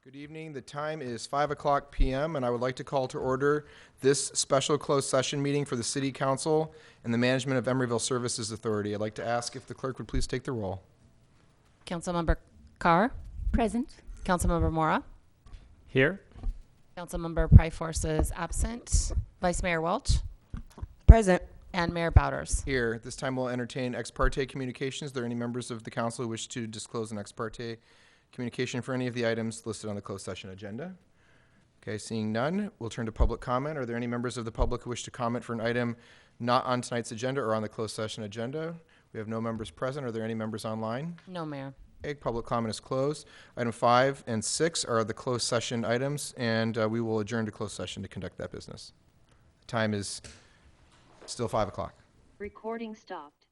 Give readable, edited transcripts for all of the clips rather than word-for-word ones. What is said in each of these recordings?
Good evening. The time is 5 o'clock p.m., and I would like to call to order this special closed session meeting for the City Council and the management of Emeryville Services Authority. I'd like to ask if the clerk would please take the roll. Councilmember Carr, Present. Councilmember Mora, Here. Councilmember Pryforce is absent, Vice Mayor Welch, Present. and Mayor Bowders. Here, at this time we'll entertain ex parte communications. Are there any members of the council who wish to disclose an ex parte communication for any of the items listed on the closed session agenda? Okay, seeing none, we'll turn to public comment. Are there any members of the public who wish to comment for an item not on tonight's agenda or on the closed session agenda? We have no members present. Are there any members online? No, Mayor. Okay, public comment is closed. Item 5 and 6 are the closed session items, and we will adjourn to closed session to conduct that business. The time is still 5 o'clock. Recording stopped.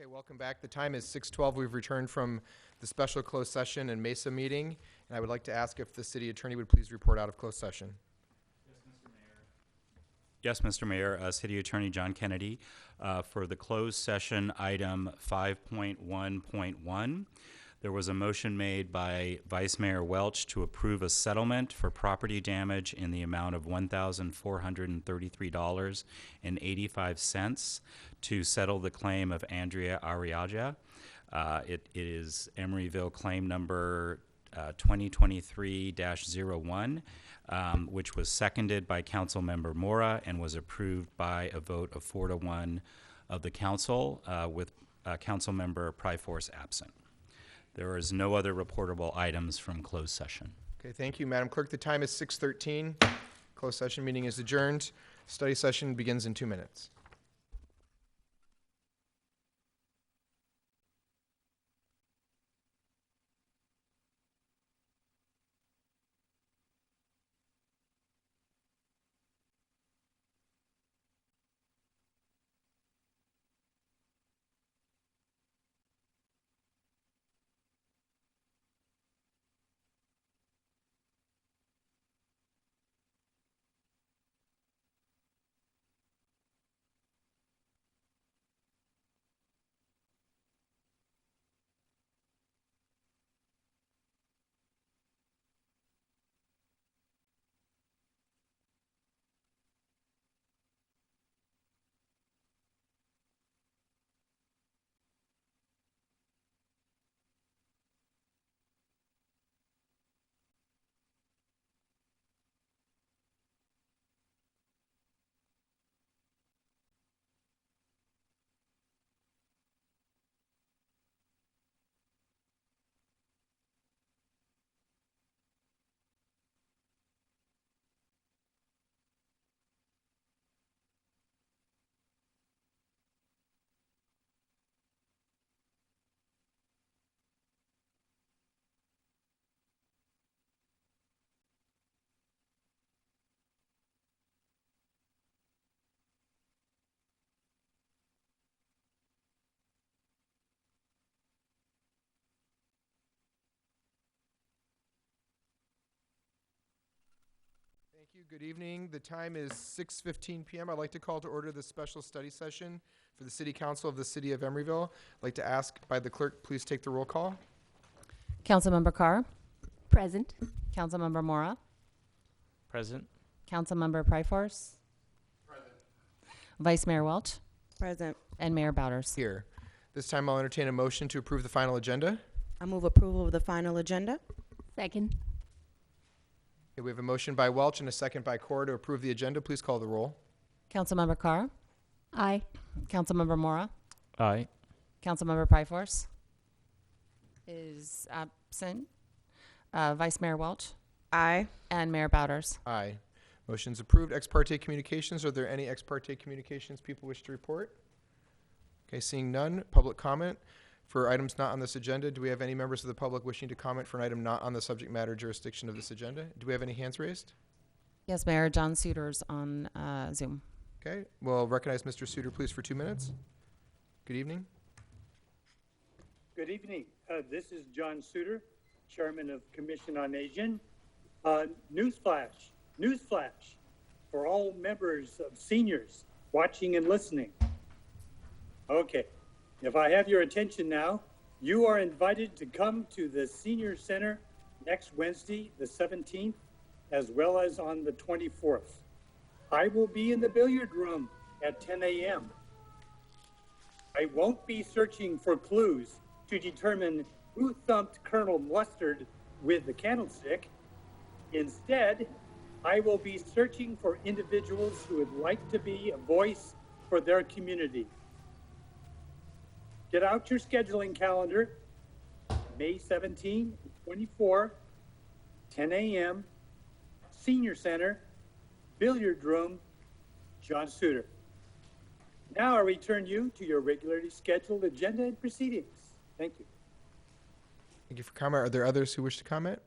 Okay, welcome back. The time is 6:12. We've returned from the special closed session and Mesa meeting, and I would like to ask if the city attorney would please report out of closed session. Yes, Mr. Mayor, City Attorney John Kennedy. For the closed session item 5.1.1, there was a motion made by Vice Mayor Welch to approve a settlement for property damage in the amount of $1,433.85 to settle the claim of Andrea Arriaga. It is Emeryville claim number 2023-01, which was seconded by Councilmember Mora and was approved by a vote of 4-1 of the council, with Councilmember Pryforce absent. There is no other reportable items from closed session. Okay, thank you, Madam Clerk. The time is 6:13. Closed session meeting is adjourned. Study session begins in 2 minutes. Thank you. Good evening. The time is 6:15 p.m. I'd like to call to order the special study session for the City Council of the City of Emeryville. I'd like to ask by the clerk, please take the roll call. Councilmember Carr, Present. Councilmember Mora, Present. Councilmember Pryforce, Vice Mayor Welch, Present. and Mayor Bowders. Here. This time I'll entertain a motion to approve the final agenda. I move approval of the final agenda. Second. Okay, we have a motion by Welch and a second by Corr to approve the agenda. Please call the roll. Councilmember Carr, Aye. Councilmember Mora, Aye. Councilmember Pryforce is absent, Vice Mayor Welch, Aye. and Mayor Bowders. Aye. Motion's approved. Ex parte communications. Are there any ex parte communications people wish to report? Okay, seeing none. Public comment. For items not on this agenda, do we have any members of the public wishing to comment for an item not on the subject matter jurisdiction of this agenda? Do we have any hands raised? Yes, Mayor, John Suiters on Zoom. Okay, we'll recognize Mr. Suter, please, for 2 minutes. Good evening. Good evening. This is John Suter, Chairman of Commission on Aging. Newsflash for all members of seniors watching and listening. Okay, if I have your attention now, you are invited to come to the Senior Center next Wednesday, the 17th, as well as on the 24th. I will be in the billiard room at 10 a.m. I won't be searching for clues to determine who thumped Colonel Mustard with the candlestick. Instead, I will be searching for individuals who would like to be a voice for their community. Get out your scheduling calendar, May 17, 24, 10 a.m., Senior Center, billiard room, John Suter. Now I return you to your regularly scheduled agenda and proceedings. Thank you. Thank you for comment. Are there others who wish to comment?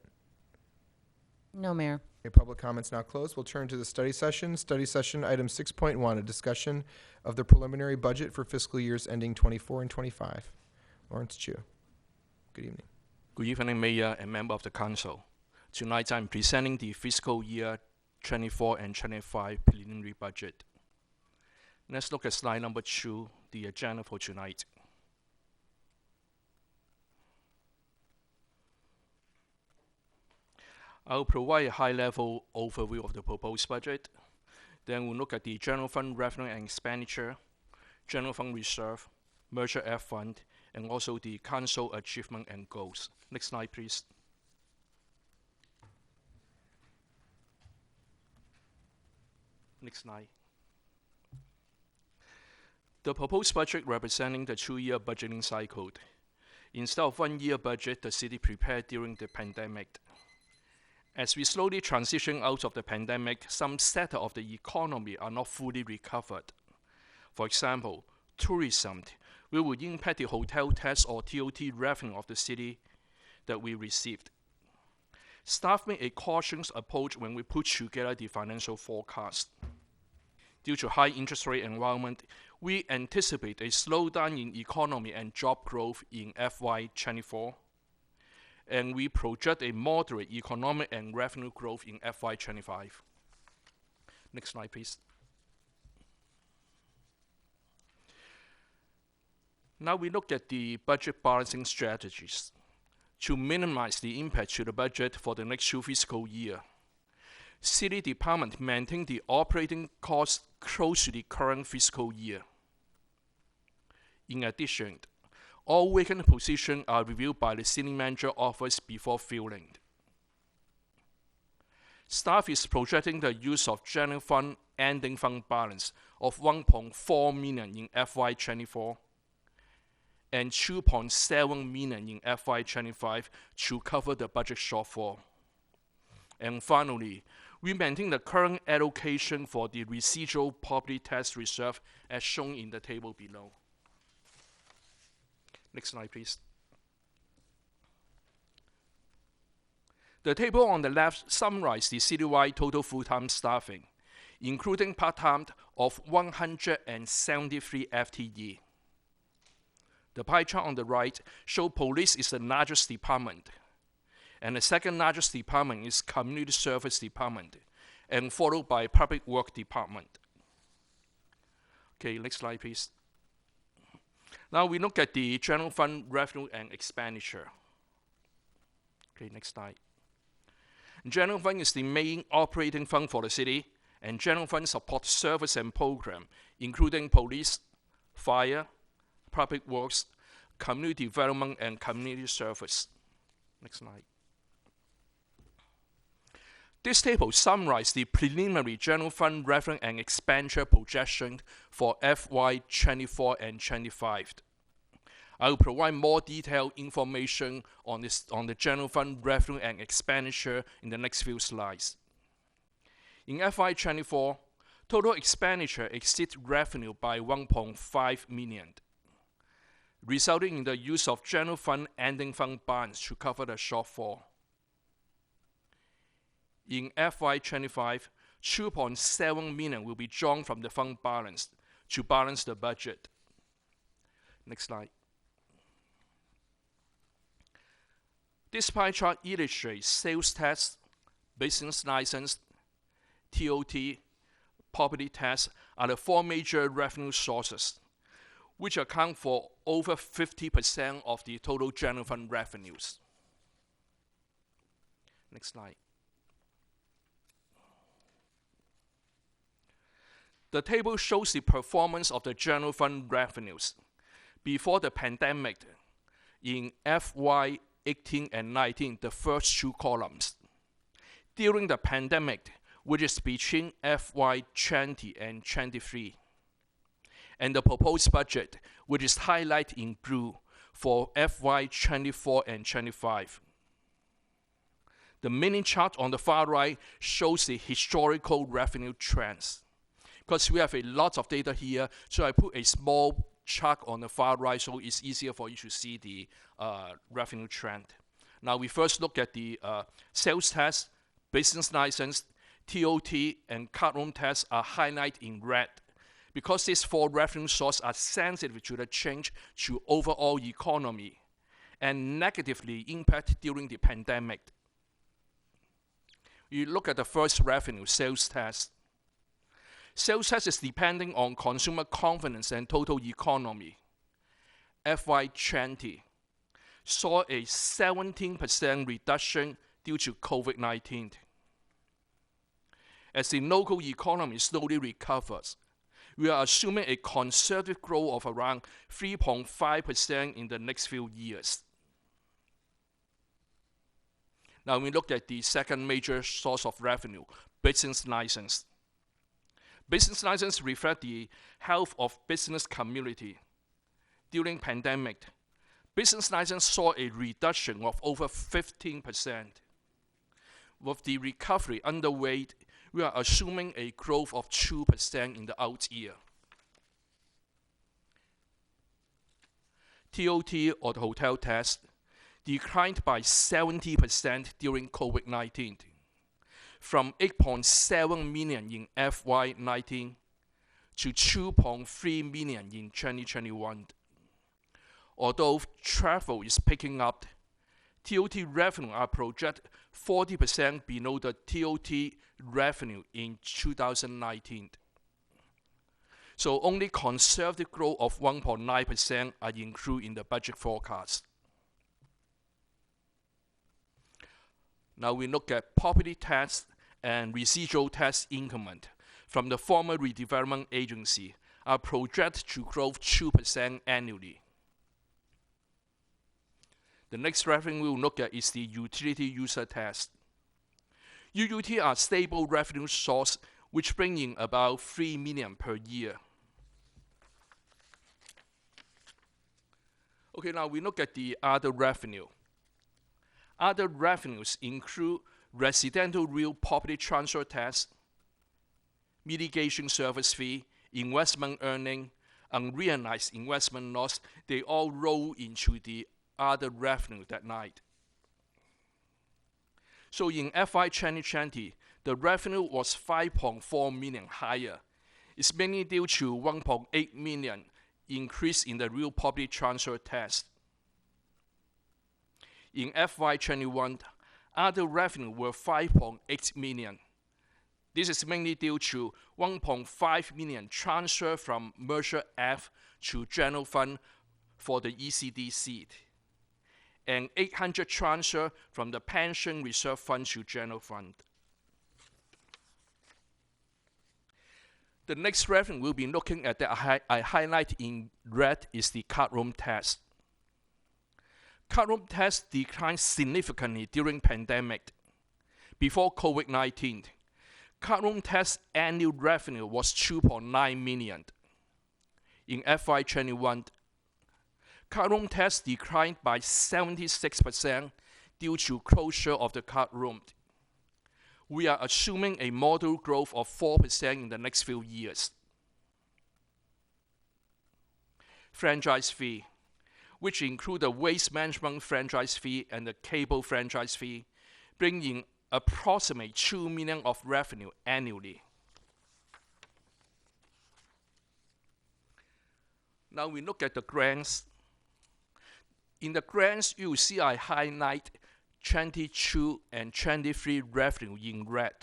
No, Mayor. Okay, public comments now closed. We'll turn to the study session. Study session item 6.1, a discussion of the preliminary budget for fiscal years ending 24 and 25. Lawrence Chu. Good evening. Good evening, Mayor and member of the Council. Tonight I'm presenting the fiscal year 24 and 25 preliminary budget. Let's look at slide number 2, the agenda for tonight. I'll provide a high-level overview of the proposed budget. Then we'll look at the general fund revenue and expenditure, general fund reserve, merger F fund, and also the council achievement and goals. Next slide, please. Next slide. The proposed budget representing the 2-year budgeting cycle. Instead of 1-year budget, the city prepared during the pandemic. As we slowly transition out of the pandemic, some sectors of the economy are not fully recovered. For example, tourism will impact the hotel tax or TOT revenue of the city that we received. Staff made a cautious approach when we put together the financial forecast. Due to high interest rate environment, we anticipate a slowdown in economy and job growth in FY24. And we project a moderate economic and revenue growth in FY25. Next slide, please. Now we look at the budget balancing strategies to minimize the impact to the budget for the next 2 fiscal years. City Department maintain the operating costs close to the current fiscal year. In addition, all vacant positions are reviewed by the city manager office before filling. Staff is projecting the use of general fund ending fund balance of 1.4 million in FY24 and 2.7 million in FY25 to cover the budget shortfall. And finally, we maintain the current allocation for the residual property tax reserve as shown in the table below. Next slide, please. The table on the left summarizes the citywide total full-time staffing, including part-time of 173 FTE. The pie chart on the right shows police is the largest department, and the second largest department is community service department, and followed by public work department. Okay, next slide, please. Now we look at the general fund revenue and expenditure. Okay, next slide. General fund is the main operating fund for the city, and general fund supports service and program, including police, fire, public works, community development, and community service. Next slide. This table summarizes the preliminary general fund revenue and expenditure projection for FY24 and 25. I will provide more detailed information on the general fund revenue and expenditure in the next few slides. In FY24, total expenditure exceeds revenue by 1.5 million, resulting in the use of general fund ending fund balance to cover the shortfall. In FY25, 2.7 million will be drawn from the fund balance to balance the budget. Next slide. This pie chart illustrates sales tax, business license, TOT, property tax are the 4 major revenue sources, which account for over 50% of the total general fund revenues. Next slide. The table shows the performance of the general fund revenues before the pandemic in FY18 and 19, the first 2 columns. During the pandemic, which is between FY20 and 23, and the proposed budget, which is highlighted in blue for FY24 and 25. The mini chart on the far right shows the historical revenue trends. Because we have a lot of data here, so I put a small chart on the far right so it's easier for you to see the revenue trend. Now we first look at the sales tax, business license, TOT, and card room tax are highlighted in red because these four revenue sources are sensitive to the change to overall economy and negatively impact during the pandemic. You look at the first revenue, sales tax. Sales tax is depending on consumer confidence and total economy. FY20 saw a 17% reduction due to COVID-19. As the local economy slowly recovers, we are assuming a conservative growth of around 3.5% in the next few years. Now we look at the second major source of revenue, business license. Business license reflect the health of business community. During pandemic, business license saw a reduction of over 15%. With the recovery underway, we are assuming a growth of 2% in the out year. TOT, or the hotel tax, declined by 70% during COVID-19, from 8.7 million in FY19 to 2.3 million in 2021. Although travel is picking up, TOT revenue are projected 40% below the TOT revenue in 2019. So only conservative growth of 1.9% are included in the budget forecast. Now we look at property tax and residual tax increment from the former redevelopment agency are projected to grow 2% annually. The next revenue we'll look at is the utility user tax. UUT are stable revenue source which bring in about 3 million per year. Okay, now we look at the other revenue. Other revenues include residential real property transfer tax, mitigation service fee, investment earning, unrealized investment loss. They all roll into the other revenue that night. So in FY 2020, the revenue was 5.4 million higher. It's mainly due to 1.8 million increase in the real property transfer tax. In FY 21, other revenue were 5.8 million. This is mainly due to 1.5 million transfer from Measure F to General Fund for the ECD seat, and 800 transfer from the Pension Reserve Fund to General Fund. The next revenue we'll be looking at that I highlight in red is the card room tax. Card room tax declined significantly during pandemic. Before COVID-19, card room tax annual revenue was 2.9 million. In FY21, card room tax declined by 76% due to closure of the card room. We are assuming a model growth of 4% in the next few years. Franchise fee, which include the waste management franchise fee and the cable franchise fee, bring in approximately 2 million of revenue annually. Now we look at the grants. In the grants, you will see I highlight 22 and 23 revenue in red.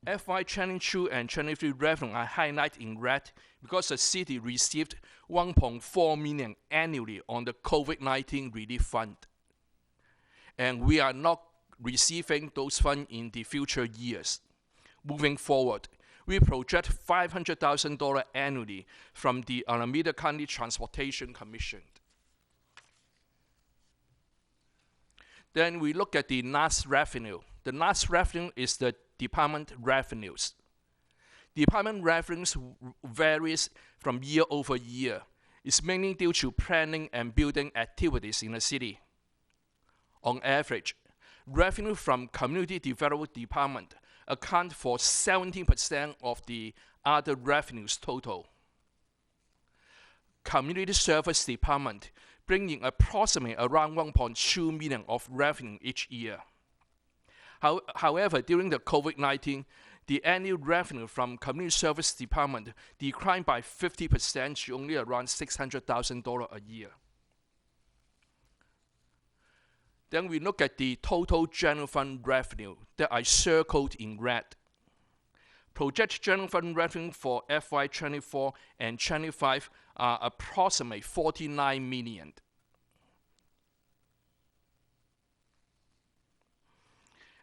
FY 22 and 23 revenue I highlight in red because the city received 1.4 million annually on the COVID-19 relief fund. And we are not receiving those funds in the future years. Moving forward, we project $500,000 annually from the Alameda County Transportation Commission. Then we look at the last revenue. The last revenue is the department revenues. Department revenues varies from year over year. It's mainly due to planning and building activities in the city. On average, revenue from community development department account for 70% of the other revenues total. Community service department bring in approximately around 1.2 million of revenue each year. However, during the COVID-19, the annual revenue from Community Service Department declined by 50% to only around $600,000 a year. Then we look at the total general fund revenue that I circled in red. Projected general fund revenue for FY24 and 25 are approximately $49 million.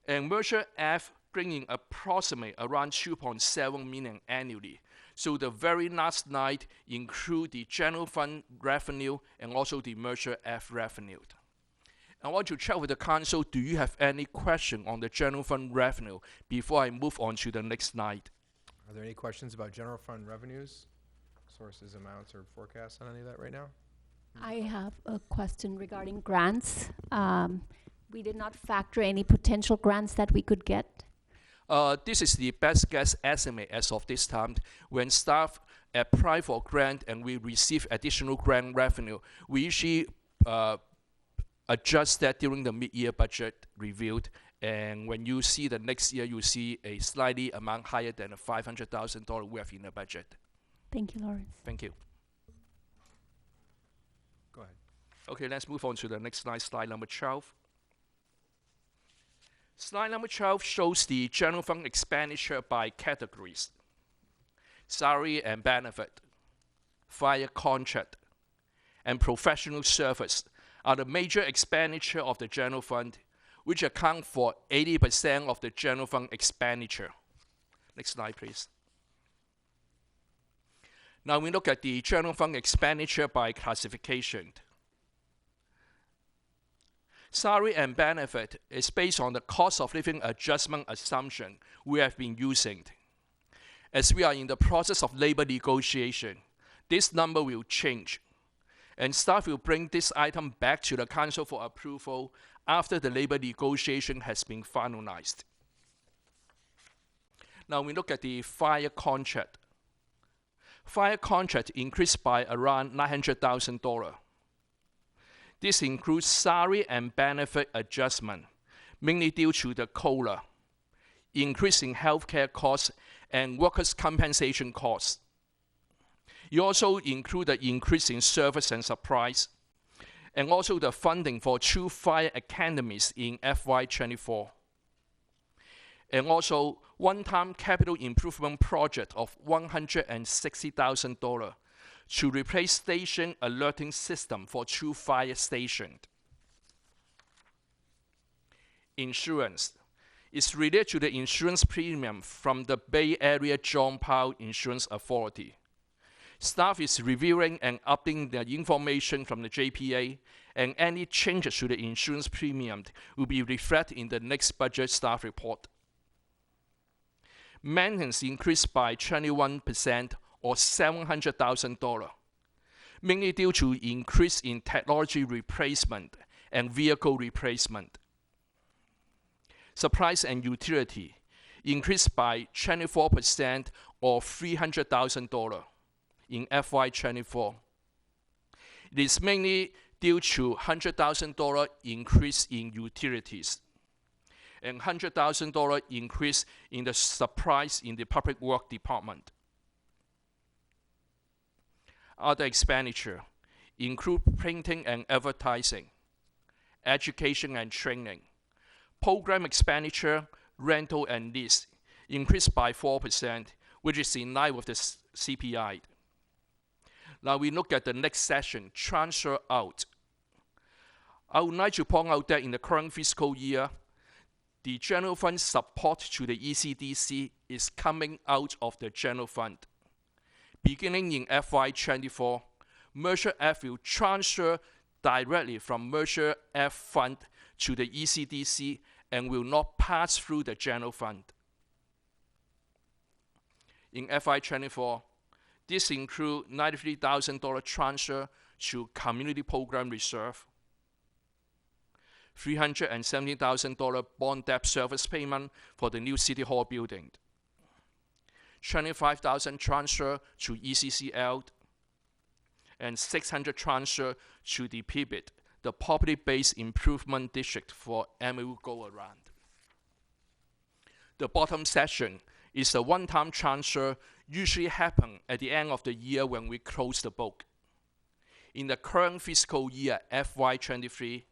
And Measure F bringing approximately around $2.7 million annually. So the very last slide include the general fund revenue and also the Measure F revenue. I want to check with the council, do you have any question on the general fund revenue before I move on to the next slide? Are there any questions about general fund revenues, sources, amounts, or forecasts on any of that right now? I have a question regarding grants. We did not factor any potential grants that we could get. This is the best guess estimate as of this time. When staff apply for grant and we receive additional grant revenue, we usually adjust that during the mid-year budget review. And when you see the next year, you see a slightly amount higher than the $500,000 we have in the budget. Thank you, Lawrence. Thank you. Go ahead. Okay, let's move on to the next slide, slide number 12. Slide number 12 shows the general fund expenditure by categories. Salary and benefit, fire contract, and professional service are the major expenditure of the general fund, which account for 80% of the general fund expenditure. Next slide, please. Now we look at the general fund expenditure by classification. Salary and benefit is based on the cost of living adjustment assumption we have been using. As we are in the process of labor negotiation, this number will change, and staff will bring this item back to the council for approval after the labor negotiation has been finalized. Now we look at the fire contract. Fire contract increased by around $900,000. This includes salary and benefit adjustment, mainly due to the COLA, increase in healthcare costs, and workers' compensation costs. It also includes the increase in service and supplies, and also the funding for 2 fire academies in FY24. And also one-time capital improvement project of $160,000 to replace station alerting system for 2 fire stations. Insurance is related to the insurance premium from the Bay Area John Powell Insurance Authority. Staff is reviewing and updating the information from the JPA, and any changes to the insurance premium will be reflected in the next budget staff report. Maintenance increased by 21%, or $700,000, mainly due to increase in technology replacement and vehicle replacement. Supplies and utility increased by 24%, or $300,000 in FY24. It is mainly due to $100,000 increase in utilities and $100,000 increase in the supplies in the public work department. Other expenditure include printing and advertising, education and training, program expenditure, rental and lease increased by 4%, which is in line with the CPI. Now we look at the next section, transfer out. I would like to point out that in the current fiscal year, the general fund support to the ECDC is coming out of the general fund. Beginning in FY24, Measure F will transfer directly from Measure F fund to the ECDC and will not pass through the general fund. In FY24, this includes $93,000 transfer to Community Program Reserve, $370,000 bond debt service payment for the new City Hall building, $25,000 transfer to ECCL, and $600 transfer to the PIBIT, the Property-Based Improvement District for Emeryville Go Around. The bottom section is a one-time transfer usually happen at the end of the year when we close the book. In the current fiscal year, FY23,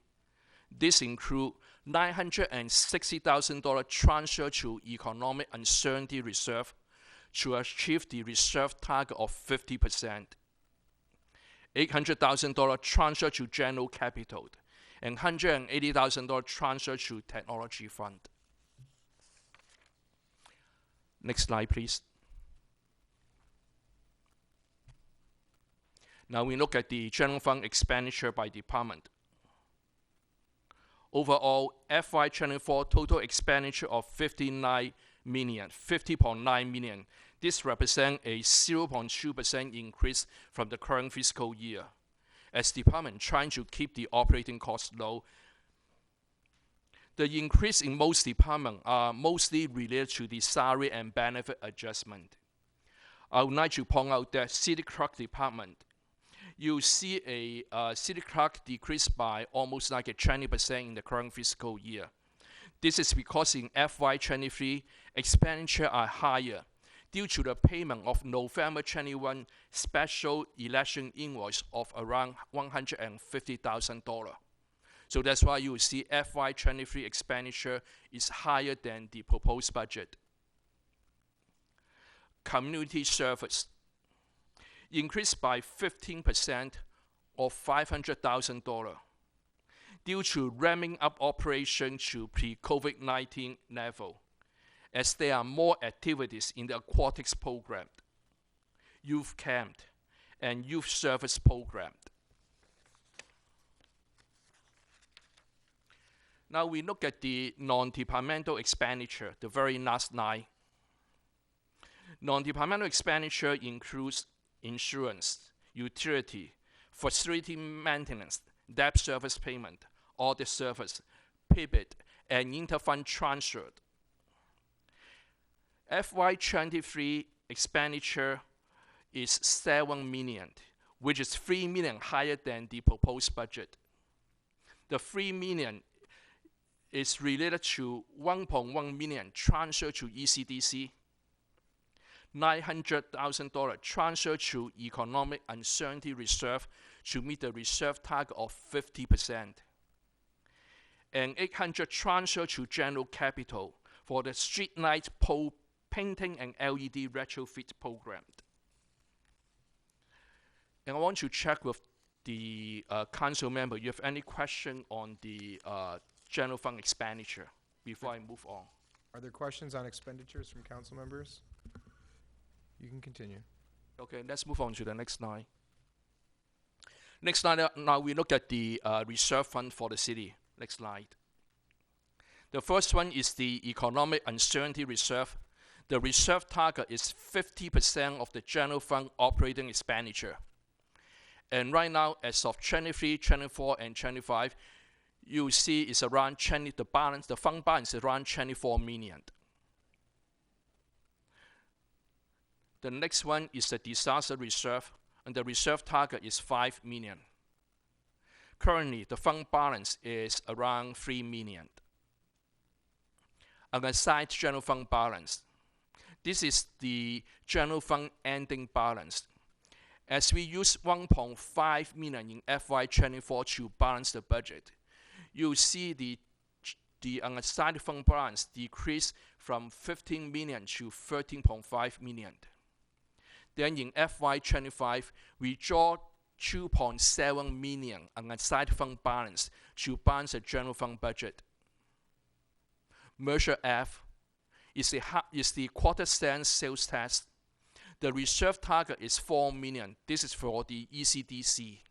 this includes $960,000 transfer to Economic Uncertainty Reserve to achieve the reserve target of 50%, $800,000 transfer to General Capital, and $180,000 transfer to Technology Fund. Next slide, please. Now we look at the general fund expenditure by department. Overall, FY24 total expenditure of $50.9 million. This represents a 0.2% increase from the current fiscal year, as department trying to keep the operating costs low. The increase in most departments are mostly related to the salary and benefit adjustment. I would like to point out that City Clerk Department, you see a city clerk decrease by almost like a 20% in the current fiscal year. This is because in FY23, expenditure are higher due to the payment of November 21 special election invoice of around $150,000. So that's why you will see FY23 expenditure is higher than the proposed budget. Community service increased by 15% or $500,000 due to ramping up operation to pre-COVID-19 level, as there are more activities in the aquatics program, youth camp, and youth service program. Now we look at the non-departmental expenditure, the very last line. Non-departmental expenditure includes insurance, utility, facility maintenance, debt service payment, audit service, pivot, and interfund transfer. FY23 expenditure is $7 million, which is $3 million higher than the proposed budget. The $3 million is related to $1.1 million transfer to ECDC, $900,000 transfer to Economic Uncertainty Reserve to meet the reserve target of 50%, and $800,000 transfer to General Capital for the street light pole painting and LED retrofit program. And I want to check with the council member, you have any question on the general fund expenditure before I move on? Are there questions on expenditures from council members? You can continue. Okay, let's move on to the next slide. Next slide, now we look at the reserve fund for the city. Next slide. The first one is the Economic Uncertainty Reserve. The reserve target is 50% of the general fund operating expenditure. And right now, as of 23, 24, and 25, you see it's around the fund balance is around 24 million. The next one is the disaster reserve, and the reserve target is 5 million. Currently, the fund balance is around 3 million. Alongside general fund balance, this is the general fund ending balance. As we use 1.5 million in FY24 to balance the budget, you see the unassigned fund balance decrease from 15 million to 13.5 million. Then in FY25, we draw 2.7 million unassigned fund balance to balance the general fund budget. Measure F is the quarter-cent sales tax. The reserve target is 4 million. This is for the ECDC.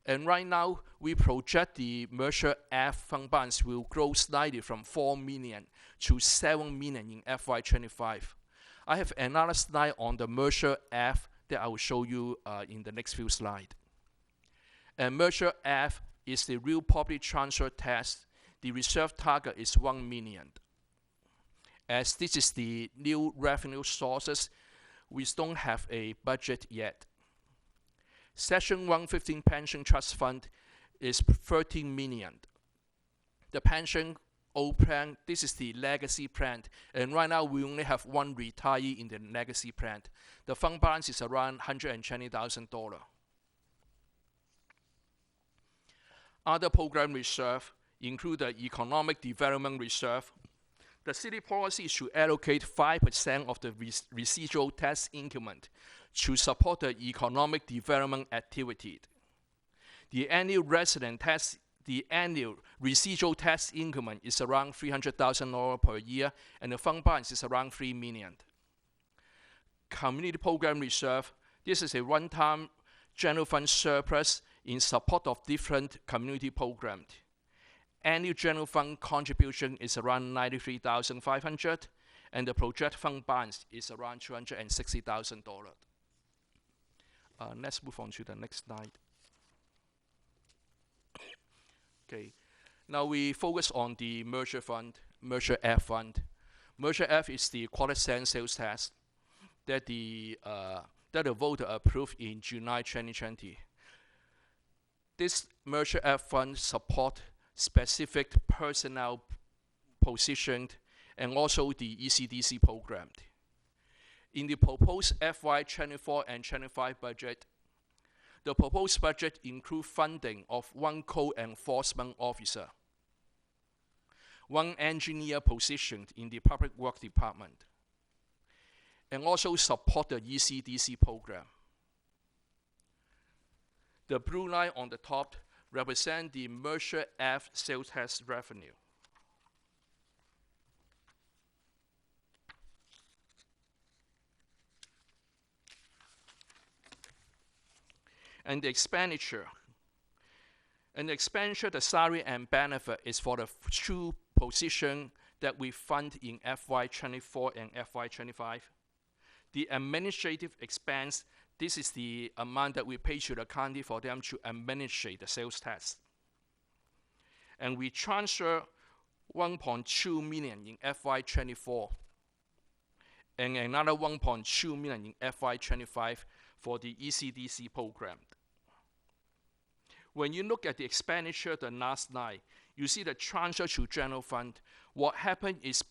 And right now, we project the Measure F fund balance will grow slightly from 4 million to 7 million in FY25. I have another slide on the Measure F that I will show you in the next few slides. And Measure F is the real property transfer tax. The reserve target is 1 million. As this is the new revenue sources, we don't have a budget yet. Section 115 Pension Trust Fund is 13 million. The pension old plan. This is the legacy plan. And right now, we only have one retiree in the legacy plan. The fund balance is around $120,000. Other program reserve include the Economic Development Reserve. The city policy is to allocate 5% of the residual tax increment to support the economic development activity. The annual residual tax increment is around $300,000 per year, and the fund balance is around $3 million. Community Program Reserve, this is a one-time general fund surplus in support of different community programs. Annual general fund contribution is around $93,500, and the project fund balance is around $260,000. Let's move on to the next slide. Okay, now we focus on the Merger Fund, Merger F Fund. Merger F is the quarter-cent sales tax that the voter approved in July 2020. This Merger F Fund support specific personnel positioned and also the ECDC program. In the proposed FY 24 and 25 budget, the proposed budget includes funding of 1 code enforcement officer, 1 engineer positioned in the Public Works Department, and also support the ECDC program. The blue line on the top represents the Merger F sales tax revenue. And the expenditure. The salary and benefit is for the 2 positions that we fund in FY 24 and FY 25. The administrative expense, this is the amount that we pay to the county for them to administrate the sales tax. And we transfer $1.2 million in FY 24 and another $1.2 million in FY 25 for the ECDC program. When you look at the expenditure, the last line, you see the transfer to general fund. What happened is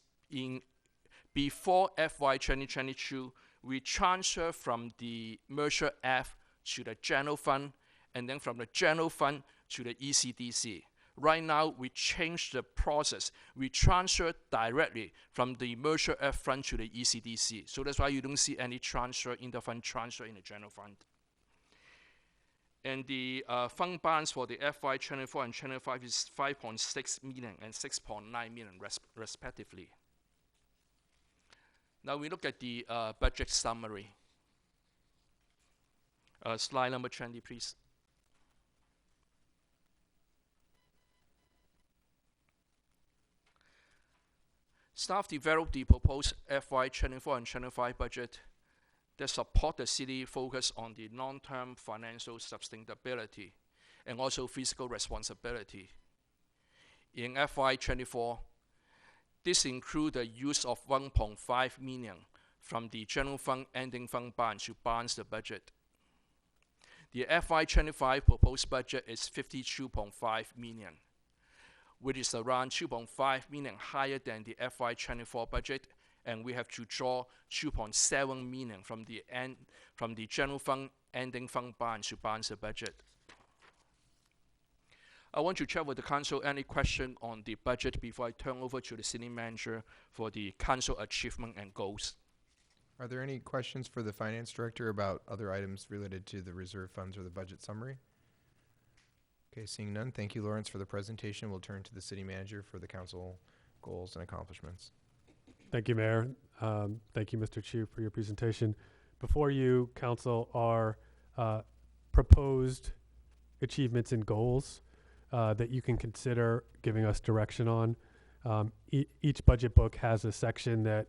before FY 2022, we transfer from the Merger F to the general fund, and then from the general fund to the ECDC. Right now, we changed the process. We transfer directly from the Merger F fund to the ECDC. So that's why you don't see any transfer in the fund, transfer in the general fund. And the fund balance for the FY 24 and 25 is $5.6 million and $6.9 million respectively. Now we look at the budget summary. Slide number 20, please. Staff developed the proposed FY 24 and 25 budget that support the city focus on the long-term financial sustainability and also fiscal responsibility. In FY 24, this includes the use of $1.5 million from the general fund ending fund balance to balance the budget. The FY 25 proposed budget is $52.5 million, which is around $2.5 million higher than the FY 24 budget, and we have to draw $2.7 million from the general fund ending fund balance to balance the budget. I want to check with the council any question on the budget before I turn over to the city manager for the council achievement and goals. Are there any questions for the finance director about other items related to the reserve funds or the budget summary? Okay, seeing none, thank you, Lawrence, for the presentation. We'll turn to the city manager for the council goals and accomplishments. Thank you, Mayor. Thank you, Mr. Chu, for your presentation. Before you, council, are proposed achievements and goals that you can consider giving us direction on. Each budget book has a section that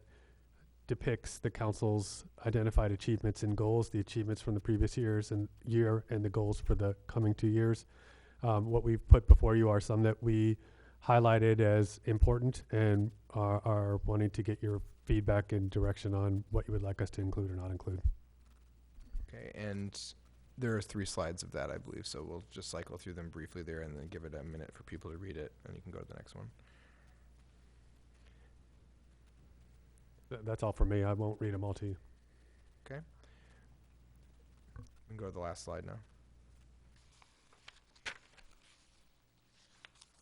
depicts the council's identified achievements and goals, the achievements from the previous years and the goals for the coming 2 years. What we've put before you are some that we highlighted as important and are wanting to get your feedback and direction on what you would like us to include or not include. Okay, and there are 3 slides of that, I believe, so we'll just cycle through them briefly there and then give it a minute for people to read it, and you can go to the next one. That's all for me. I won't read them all to you. Okay. We can go to the last slide now.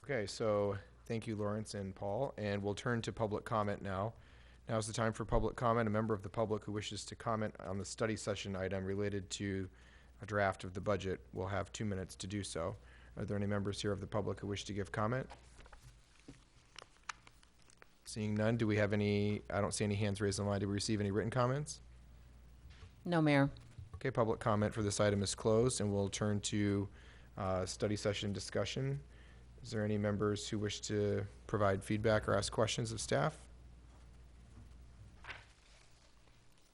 Okay, so thank you, Lawrence and Paul, and we'll turn to public comment now. Now's the time for public comment. A member of the public who wishes to comment on the study session item related to a draft of the budget will have 2 minutes to do so. Are there any members here of the public who wish to give comment? Seeing none, do we have any, I don't see any hands raised online. Did we receive any written comments? No, Mayor. Okay, public comment for this item is closed, and we'll turn to study session discussion. Is there any members who wish to provide feedback or ask questions of staff?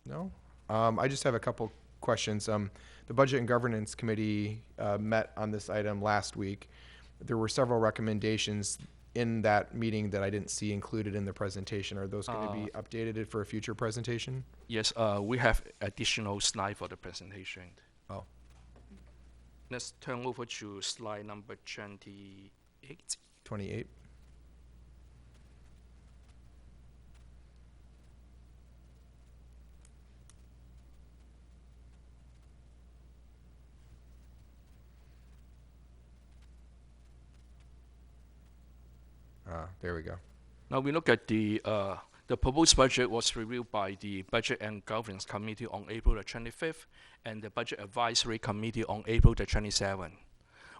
No? I just have a couple questions. The Budget and Governance Committee met on this item last week. There were several recommendations in that meeting that I didn't see included in the presentation. Are those going to be updated for a future presentation? Yes, we have additional slide for the presentation. Oh. Let's turn over to slide number 28. 28. There we go. Now we look at the proposed budget was reviewed by the Budget and Governance Committee on April the 25th and the Budget Advisory Committee on April the 27th.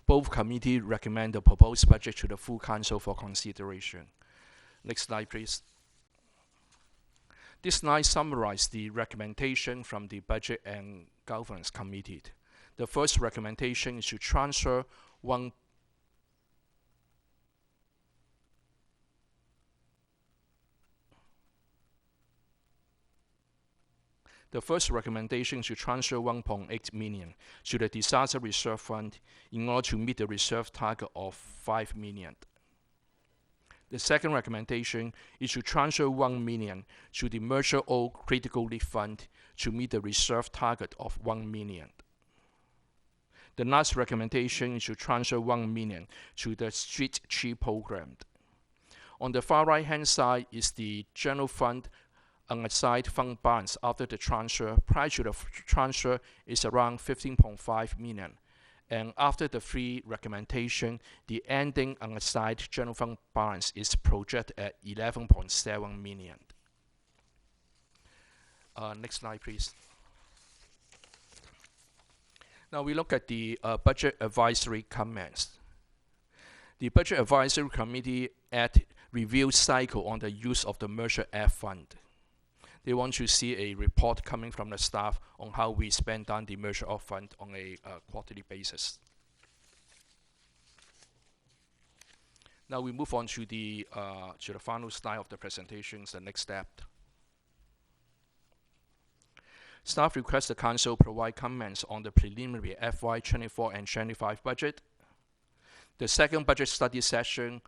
Both committees recommend the proposed budget to the full council for consideration. Next slide, please. This slide summarizes the recommendation from the Budget and Governance Committee. The first recommendation is to transfer The first recommendation is to transfer 1.8 million to the Disaster Reserve Fund in order to meet the reserve target of 5 million. The second recommendation is to transfer 1 million to the Merger O Critical Need Fund to meet the reserve target of 1 million. The last recommendation is to transfer 1 million to the Street Tree Program. On the far right-hand side is the General Fund unassigned fund balance after the transfer. Prior to the transfer is around 15.5 million. And after the three recommendation, the ending unassigned general fund balance is projected at 11.7 million. Next slide, please. Now we look at the budget advisory comments. The Budget Advisory Committee at review cycle on the use of the Merger F Fund. They want to see a report coming from the staff on how we spend down the Merger F Fund on a quarterly basis. Now we move on to the final slide of the presentations, the next step. Staff request the Council provide comments on the preliminary FY24 and 25 budget. The second budget study session,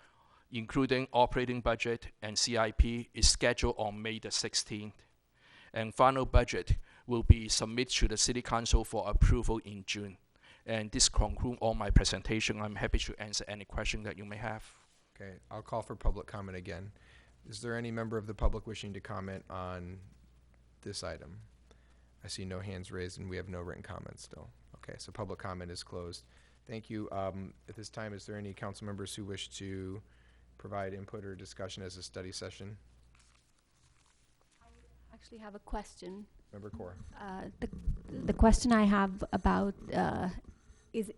including operating budget and CIP, is scheduled on May the 16th. And final budget will be submitted to the City Council for approval in June. And this concludes all my presentation. I'm happy to answer any question that you may have. Okay, I'll call for public comment again. Is there any member of the public wishing to comment on this item? I see no hands raised and we have no written comments still. Okay, so public comment is closed. Thank you. At this time, is there any council members who wish to provide input or discussion as a study session? I actually have a question. Member Core. The question I have about is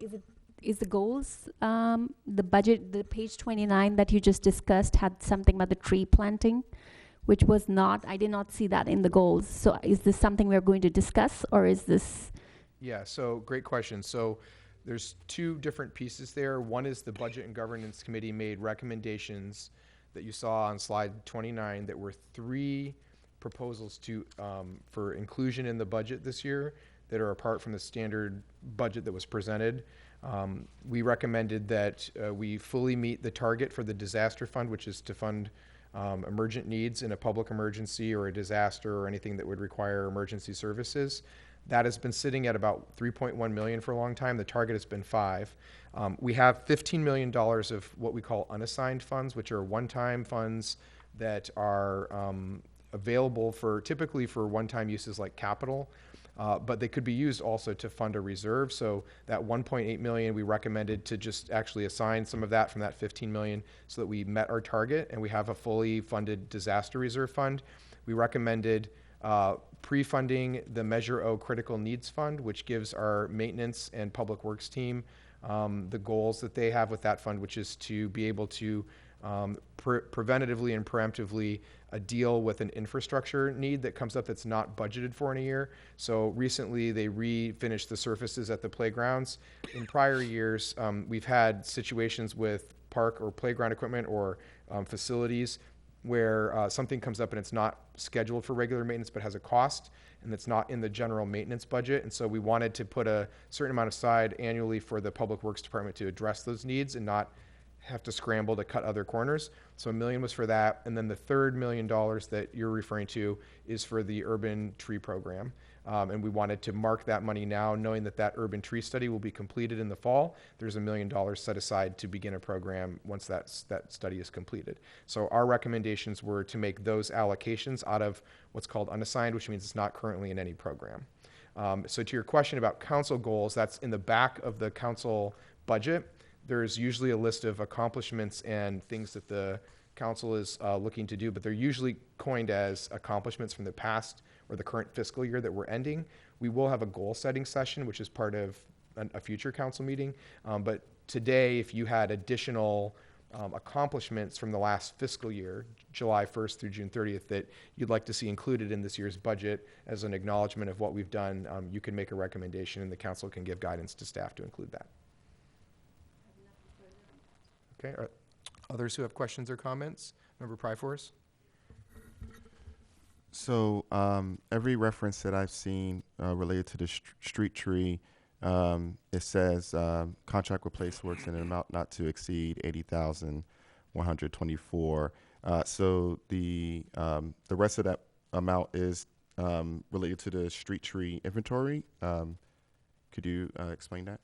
the goals, the budget, the page 29 that you just discussed had something about the tree planting, which was not, I did not see that in the goals. So is this something we're going to discuss, or is this? Yeah, so great question. So there's two different pieces there. One is the Budget and Governance Committee made recommendations that you saw on slide 29 that were three proposals to for inclusion in the budget this year that are apart from the standard budget that was presented. We recommended that we fully meet the target for the disaster fund, which is to fund emergent needs in a public emergency or a disaster or anything that would require emergency services. That has been sitting at about 3.1 million for a long time. The target has been 5. We have $15 million of what we call unassigned funds, which are one-time funds that are available for typically for one-time uses like capital, but they could be used also to fund a reserve. So that 1.8 million, we recommended to just actually assign some of that from that 15 million so that we met our target and we have a fully funded disaster reserve fund. We recommended pre-funding the Measure O Critical Needs Fund, which gives our maintenance and public works team the goals that they have with that fund, which is to be able to preventatively and preemptively deal with an infrastructure need that comes up that's not budgeted for in a year. So recently they refinished the surfaces at the playgrounds. In prior years, we've had situations with park or playground equipment or facilities where something comes up and it's not scheduled for regular maintenance but has a cost and it's not in the general maintenance budget. And so we wanted to put a certain amount aside annually for the Public Works Department to address those needs and not have to scramble to cut other corners. So $1 million was for that. And then the third $1 million that you're referring to is for the urban tree program. And we wanted to mark that money now, knowing that that urban tree study will be completed in the fall. There's $1 million set aside to begin a program once that study is completed. So our recommendations were to make those allocations out of what's called unassigned, which means it's not currently in any program. So to your question about council goals, that's in the back of the council budget. There's usually a list of accomplishments and things that the council is looking to do, but they're usually coined as accomplishments from the past or the current fiscal year that we're ending. We will have a goal setting session, which is part of a future council meeting. But today, if you had additional accomplishments from the last fiscal year, July 1st through June 30th, that you'd like to see included in this year's budget as an acknowledgement of what we've done, you can make a recommendation and the council can give guidance to staff to include that. Okay, are others who have questions or comments? Member Pryforce? So every reference that I've seen related to the street tree, it says contract with Placeworks in an amount not to exceed $80,124. So the rest of that amount is related to the street tree inventory. Could you explain that?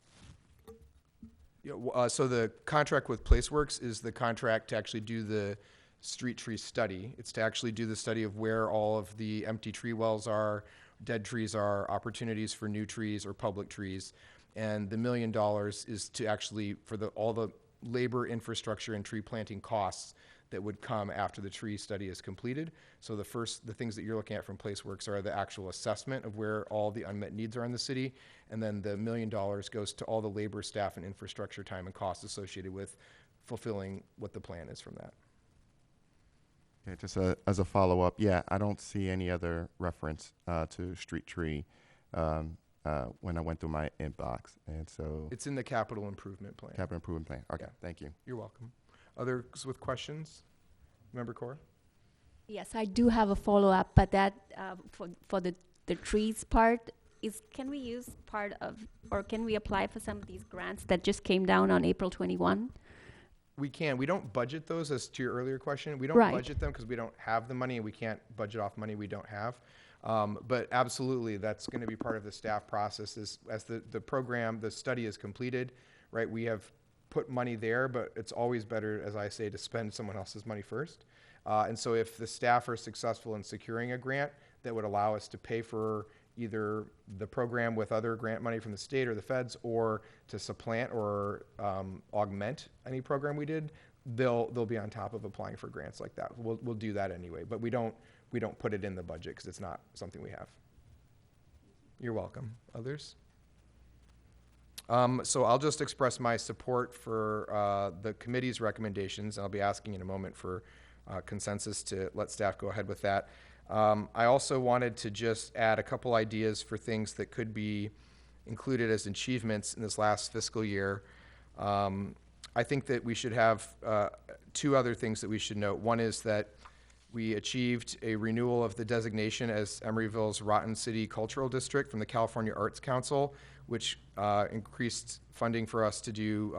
Yeah, so the contract with Placeworks is the contract to actually do the street tree study. It's to actually do the study of where all of the empty tree wells are, dead trees are, opportunities for new trees or public trees. And the $1 million is to actually, for all the labor, infrastructure, and tree planting costs that would come after the tree study is completed. So the things that you're looking at from Placeworks are the actual assessment of where all the unmet needs are in the city. And then the $1 million goes to all the labor, staff, and infrastructure time and costs associated with fulfilling what the plan is from that. Yeah, just as a follow-up, yeah, I don't see any other reference to street tree when I went through my inbox. And so It's in the capital improvement plan. capital improvement plan. Okay, Yeah. thank you. You're welcome. Others with questions? Member Cora? Yes, I do have a follow-up, but that for the trees part, can we use part of, or can we apply for some of these grants that just came down on April 21? We can. We don't budget those, as to your earlier question. We don't Right. budget them because we don't have the money and we can't budget off money we don't have. But absolutely, that's going to be part of the staff process as the program, the study is completed, right? We have put money there, but it's always better, as I say, to spend someone else's money first. And so if the staff are successful in securing a grant that would allow us to pay for either the program with other grant money from the state or the feds, or to supplant or augment any program we did, they'll be on top of applying for grants like that. We'll do that anyway, but we don't put it in the budget because it's not something we have. You're welcome. Others? So I'll just express my support for the committee's recommendations. I'll be asking in a moment for consensus to let staff go ahead with that. I also wanted to just add a couple ideas for things that could be included as achievements in this last fiscal year. I think that we should have two other things that we should note. One is that we achieved a renewal of the designation as Emeryville's Rotten City Cultural District from the California Arts Council, which increased funding for us to do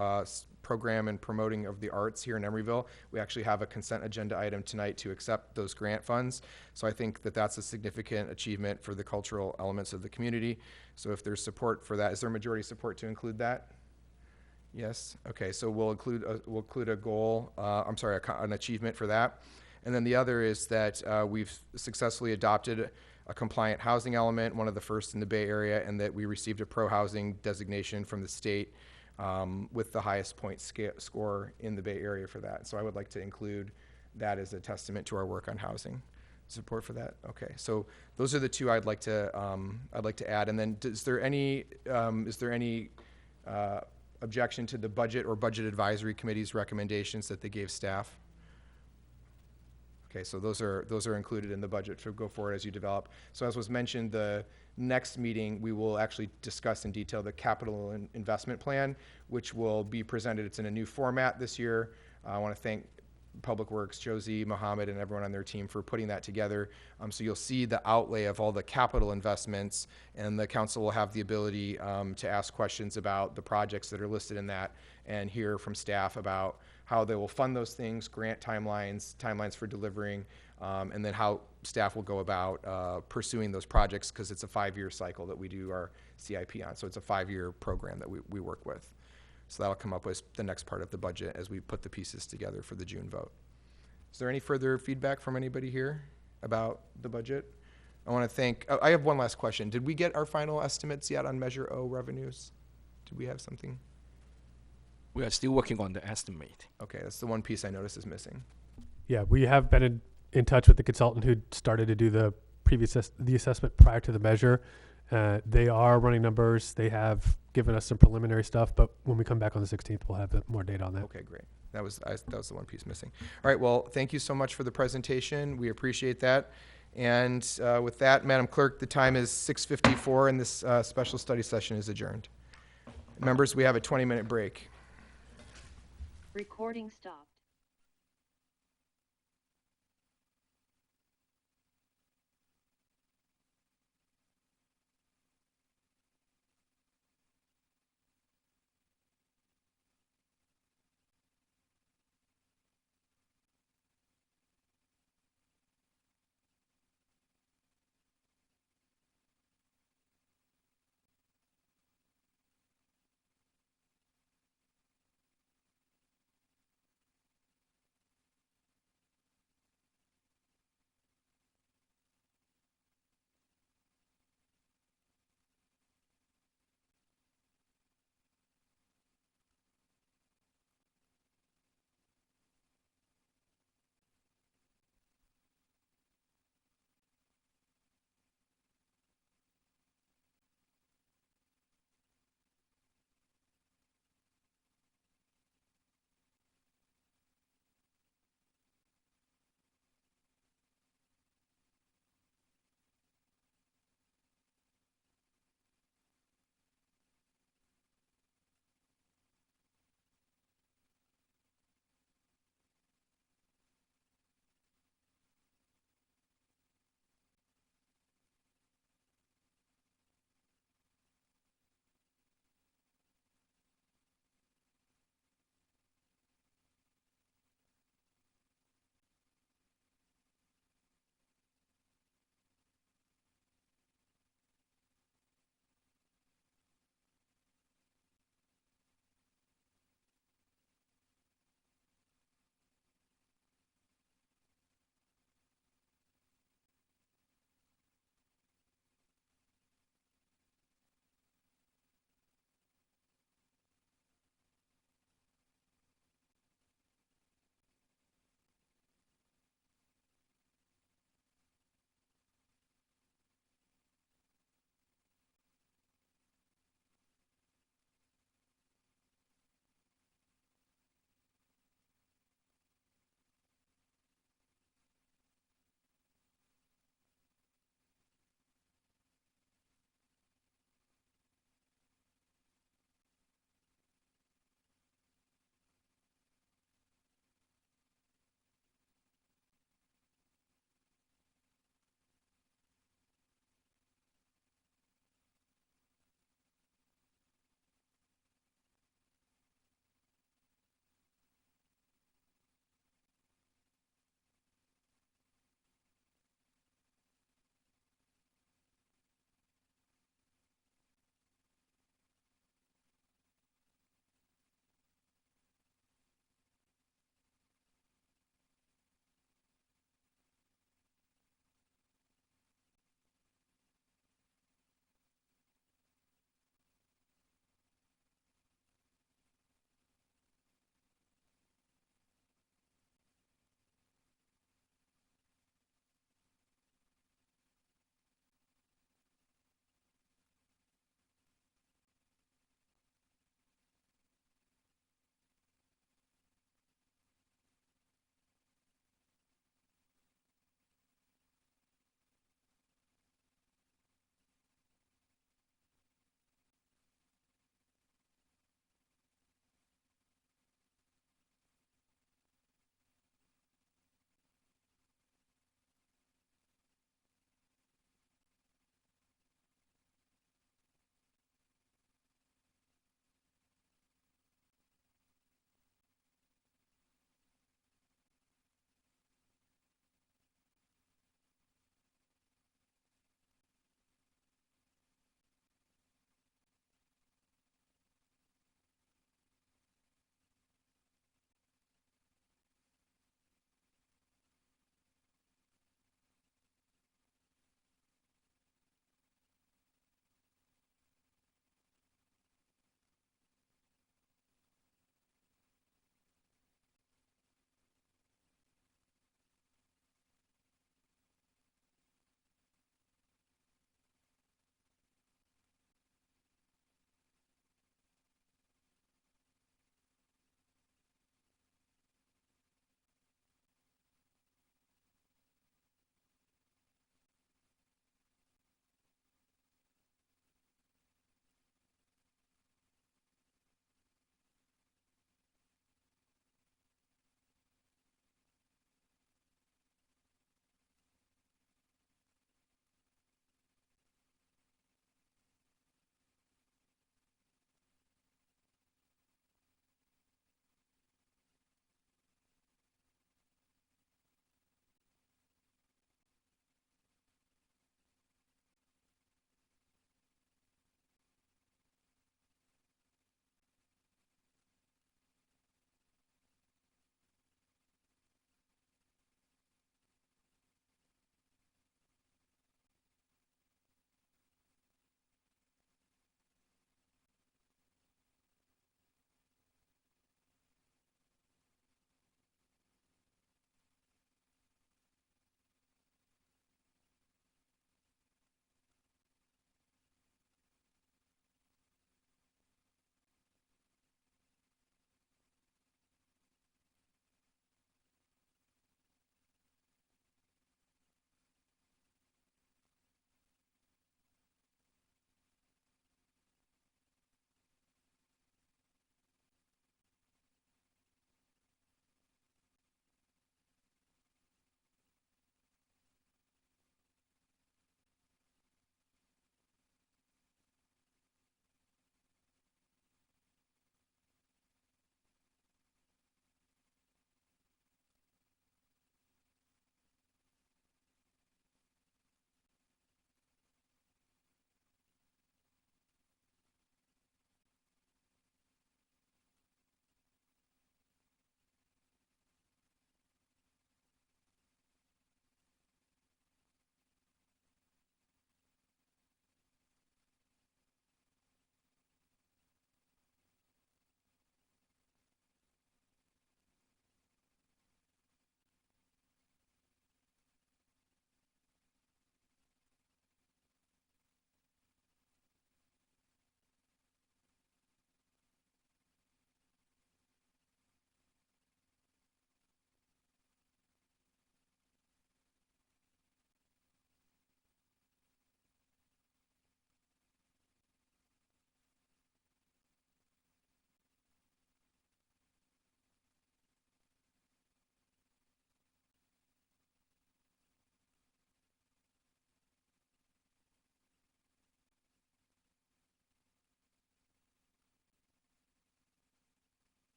program and promoting of the arts here in Emeryville. We actually have a consent agenda item tonight to accept those grant funds. So I think that that's a significant achievement for the cultural elements of the community. So if there's support for that, is there majority support to include that? Yes. Okay. So we'll include a goal. An achievement for that. And then the other is that we've successfully adopted a compliant housing element, one of the first in the Bay Area, and that we received a pro-housing designation from the state with the highest point score in the Bay Area for that. So I would like to include that as a testament to our work on housing. Support for that? Okay, so those are the two I'd like to add. And then is there any objection to the budget or budget advisory committee's recommendations that they gave staff? Okay, so those are included in the budget to go forward as you develop. So as was mentioned, the next meeting, we will actually discuss in detail the capital investment plan, which will be presented. It's in a new format this year. I want to thank Public Works, Josie, Mohammed, and everyone on their team for putting that together. So you'll see the outlay of all the capital investments, and the council will have the ability to ask questions about the projects that are listed in that and hear from staff about how they will fund those things, grant timelines for delivering, and then how staff will go about pursuing those projects, because it's a 5-year cycle that we do our CIP on. So it's a 5-year program that we work with. So that'll come up with the next part of the budget as we put the pieces together for the June vote. Is there any further feedback from anybody here about the budget? I want to thank, I have one last question. Did we get our final estimates yet on Measure O revenues? Did we have something? We are still working on the estimate. Okay, that's the one piece I noticed is missing. Yeah, we have been in touch with the consultant who started to do the assessment prior to the measure. They are running numbers. They have given us some preliminary stuff, but when we come back on the 16th, we'll have more data on that. Okay, great. That was the one piece missing. All right, well, thank you so much for the presentation. We appreciate that. And with that, Madam Clerk, the time is 6:54, and this special study session is adjourned. Members, we have a 20-minute break. Recording stopped.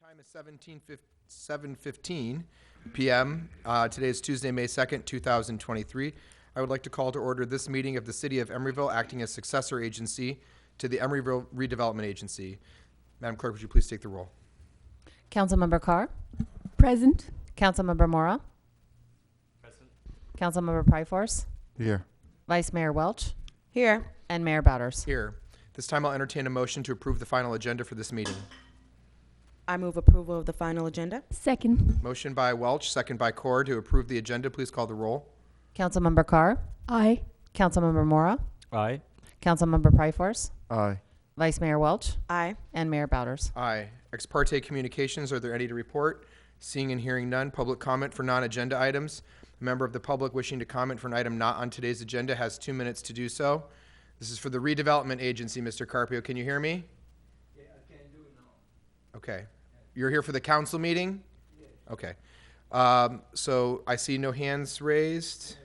Time is 7:15 p.m. Today is Tuesday, May 2nd, 2023. I would like to call to order this meeting of the City of Emeryville, acting as successor agency to the Emeryville Redevelopment Agency. Madam Clerk, would you please take the roll? Councilmember Carr, Present. Councilmember Mora, Present. Councilmember Pryforce, Here. Vice Mayor Welch, Here. and Mayor Bowders. Here. This time I'll entertain a motion to approve the final agenda for this meeting. I move approval of the final agenda. Second. Motion by Welch, second by Cord to approve the agenda. Please call the roll. Councilmember Carr, Aye. Councilmember Mora, Aye. Councilmember Pryforce, Aye. Vice Mayor Welch, Aye. and Mayor Bowders. Aye. Ex parte communications, are there any to report? Seeing and hearing none. Public comment for non-agenda items. A member of the public wishing to comment for an item not on today's agenda has 2 minutes to do so. This is for the Redevelopment Agency, Mr. Carpio. Can you hear me? Yeah, I can do it now. Okay. You're here for the council meeting? Yes. Okay. So I see no hands raised.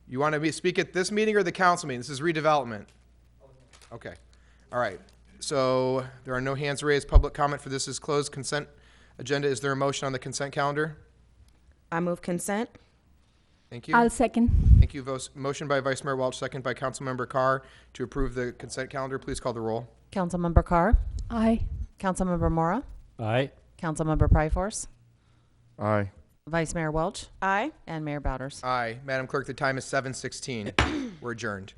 You want to speak at this meeting or the council meeting? This is redevelopment. Okay. All right. So there are no hands raised. Public comment for this is closed. Consent agenda. Is there a motion on the consent calendar? I move consent. Thank you. I'll second. Thank you. Motion by Vice Mayor Welch, second by Councilmember Carr to approve the consent calendar. Please call the roll. Councilmember Carr, Aye. Councilmember Mora, Aye. Councilmember Pryforce, Aye. Vice Mayor Welch, Aye. and Mayor Bowders. Aye. Madam Clerk, the time is 7:16. We're adjourned.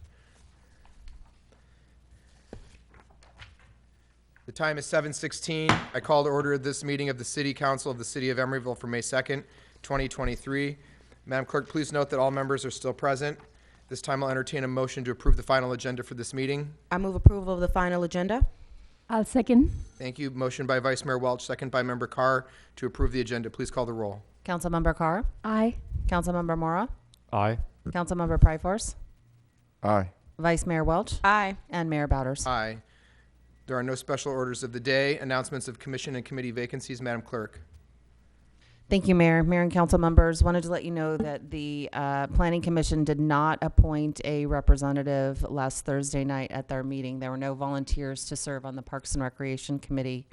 The time is 7:16. I call to order this meeting of the City Council of the City of Emeryville for May 2nd, 2023. Madam Clerk, please note that all members are still present. This time I'll entertain a motion to approve the final agenda for this meeting. I move approval of the final agenda. I'll second. Thank you. Motion by Vice Mayor Welch, second by Member Carr to approve the agenda. Please call the roll. Councilmember Carr, Aye. Councilmember Mora, Aye. Councilmember Pryforce, Aye. Vice Mayor Welch, Aye. and Mayor Bowders. Aye. There are no special orders of the day. Announcements of commission and committee vacancies. Madam Clerk. Thank you, Mayor. Mayor and council members, wanted to let you know that the Planning Commission did not appoint a representative last Thursday night at their meeting. There were no volunteers to serve on the Parks and Recreation Committee.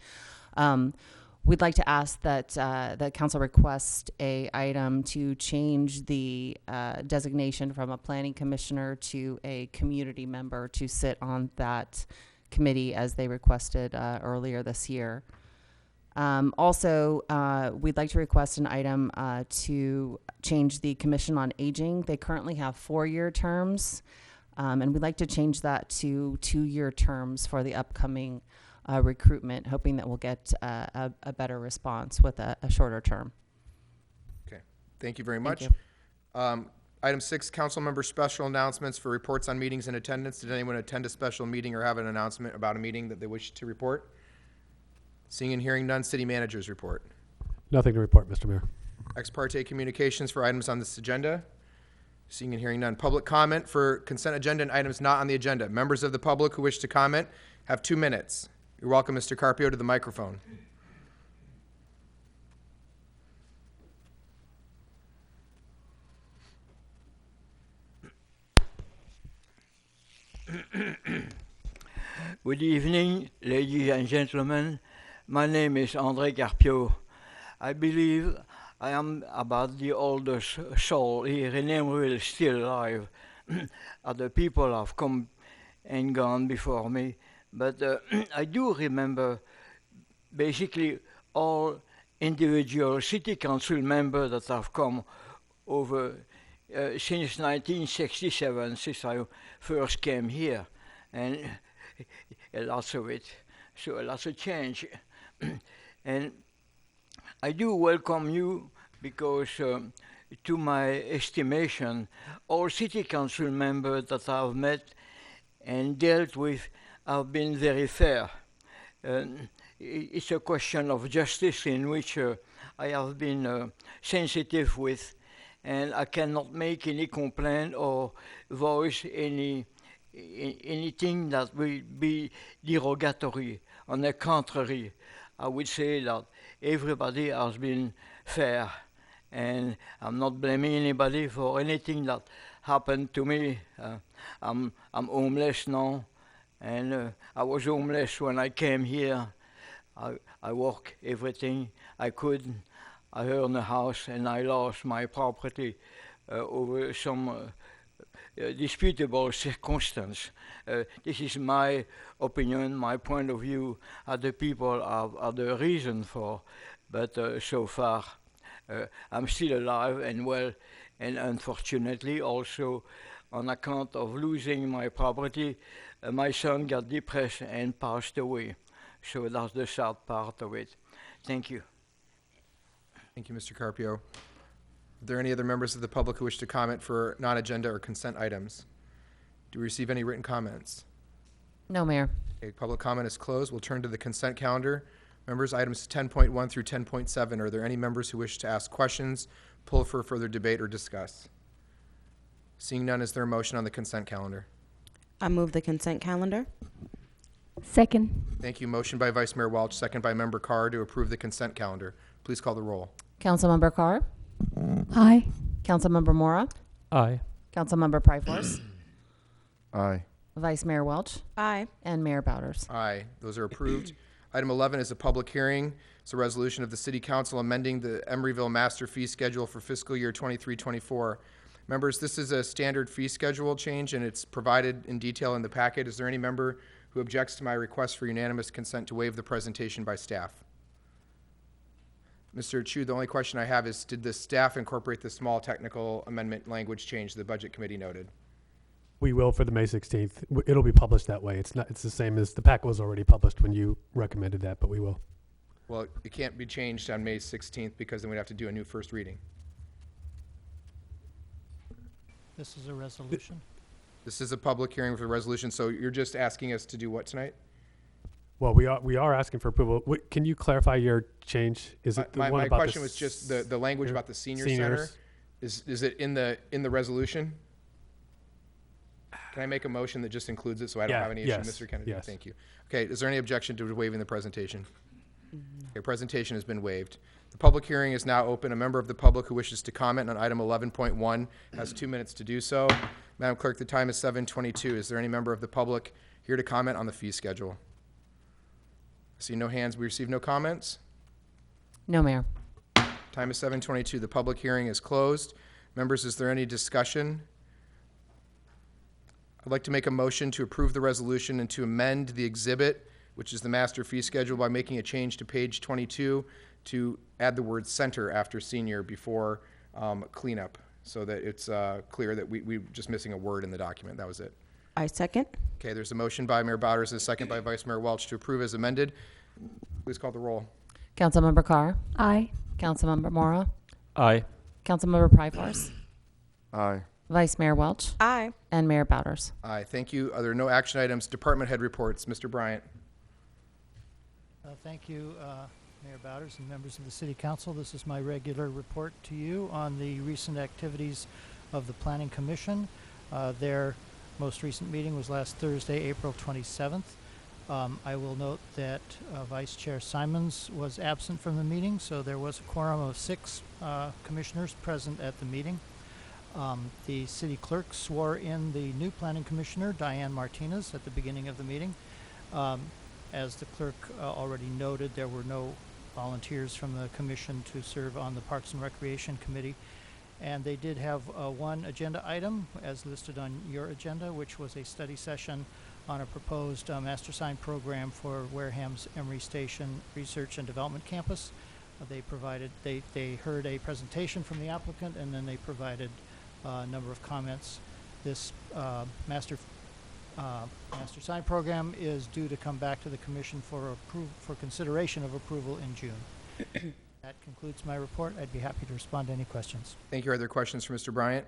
We'd like to ask that that council request a item to change the designation from a planning commissioner to a community member to sit on that committee as they requested earlier this year. Also, we'd like to request an item to change the Commission on Aging. They currently have 4-year terms, and we'd like to change that to 2-year terms for the upcoming recruitment, hoping that we'll get a better response with a shorter term. Okay. Thank you very Thank much. Item 6, council member special announcements for reports on meetings and attendance. Did anyone attend a special meeting or have an announcement about a meeting that they wish to report? Seeing and hearing none, city managers report. Nothing to report, Mr. Mayor. Ex parte communications for items on this agenda. Seeing and hearing none. Public comment for consent agenda and items not on the agenda. Members of the public who wish to comment have 2 minutes. You're welcome, Mr. Carpio, to the microphone. Good evening, ladies and gentlemen. My name is André Carpio. I believe I am about the oldest soul here in Emeryville still alive. Other people have come and gone before me, but I do remember basically all individual city council members that have come over since 1967, since I first came here, and lots of it, so lots of change. And I do welcome you because, to my estimation, all city council members that I've met and dealt with have been very fair. It's a question of justice in which I have been sensitive with, and I cannot make any complaint or voice anything that will be derogatory. On the contrary, I would say that everybody has been fair, and I'm not blaming anybody for anything that happened to me. I'm homeless now, and I was homeless when I came here. I work everything I could. I earn a house and I lost my property over some disputable circumstance. This is my opinion, my point of view. Other people are the reason for, but so far I'm still alive and well, and unfortunately also on account of losing my property, my son got depressed and passed away. So that's the sad part of it. Thank you. Thank you, Mr. Carpio. Are there any other members of the public who wish to comment for non-agenda or consent items? Do we receive any written comments? No, Mayor. Okay, public comment is closed. We'll turn to the consent calendar. Members, items 10.1 through 10.7. Are there any members who wish to ask questions, pull for further debate, or discuss? Seeing none, is there a motion on the consent calendar? I move the consent calendar. Second. Thank you. Motion by Vice Mayor Welch, second by Member Carr to approve the consent calendar. Please call the roll. Councilmember Carr? Aye. Councilmember Mora? Aye. Councilmember Pryforce? Aye. Vice Mayor Welch? Aye. And Mayor Bowders. Aye. Those are approved. Item 11 is a public hearing. It's a resolution of the City Council amending the Emeryville Master Fee Schedule for fiscal year 23-24. Members, this is a standard fee schedule change, and it's provided in detail in the packet. Is there any member who objects to my request for unanimous consent to waive the presentation by staff? Mr. Chu, the only question I have is, did the staff incorporate the small technical amendment language change the Budget Committee noted? We will for the May 16th. It'll be published that way. It's the same as the packet was already published when you recommended that, but we will. Well, it can't be changed on May 16th because then we'd have to do a new first reading. This is a resolution. This is a public hearing for the resolution, so you're just asking us to do what tonight? Well, we are asking for approval. Can you clarify your change? Is it the one My about question was just the language about the senior center. Is it in the resolution? Can I make a motion that just includes it so I don't have any issue, yes, Mr. Kennedy? yes. Thank you. Okay, is there any objection to waiving the presentation? Okay, presentation has been waived. The public hearing is now open. A member of the public who wishes to comment on item 11.1 has 2 minutes to do so. Madam Clerk, the time is 7:22. Is there any member of the public here to comment on the fee schedule? I see no hands. We receive no comments. No, Mayor. Time is 7:22. The public hearing is closed. Members, is there any discussion? I'd like to make a motion to approve the resolution and to amend the exhibit, which is the master fee schedule, by making a change to page 22 to add the word center after senior before cleanup, so that it's clear that we're just missing a word in the document. That was it. I second. Okay, there's a motion by Mayor Bowders and a second by Vice Mayor Welch to approve as amended. Please call the roll. Councilmember Carr? Aye. Councilmember Mora? Aye. Councilmember Pryforce? Aye. Vice Mayor Welch? Aye. And Mayor Bowders. Aye, thank you. Are there no action items? Department head reports. Mr. Bryant. Thank you, Mayor Bowders and members of the City Council. This is my regular report to you on the recent activities of the Planning Commission. Their most recent meeting was last Thursday, April 27th. I will note that Vice Chair Simons was absent from the meeting, so there was a quorum of 6 commissioners present at the meeting. The city clerk swore in the new planning commissioner, Diane Martinez, at the beginning of the meeting. As the clerk already noted, there were no volunteers from the commission to serve on the Parks and Recreation Committee. And they did have one agenda item, as listed on your agenda, which was a study session on a proposed master sign program for Wareham's Emery Station Research and Development Campus. They heard a presentation from the applicant, and then they provided a number of comments. This master sign program is due to come back to the commission for consideration of approval in June. That concludes my report. I'd be happy to respond to any questions. Thank you. Are there questions for Mr. Bryant?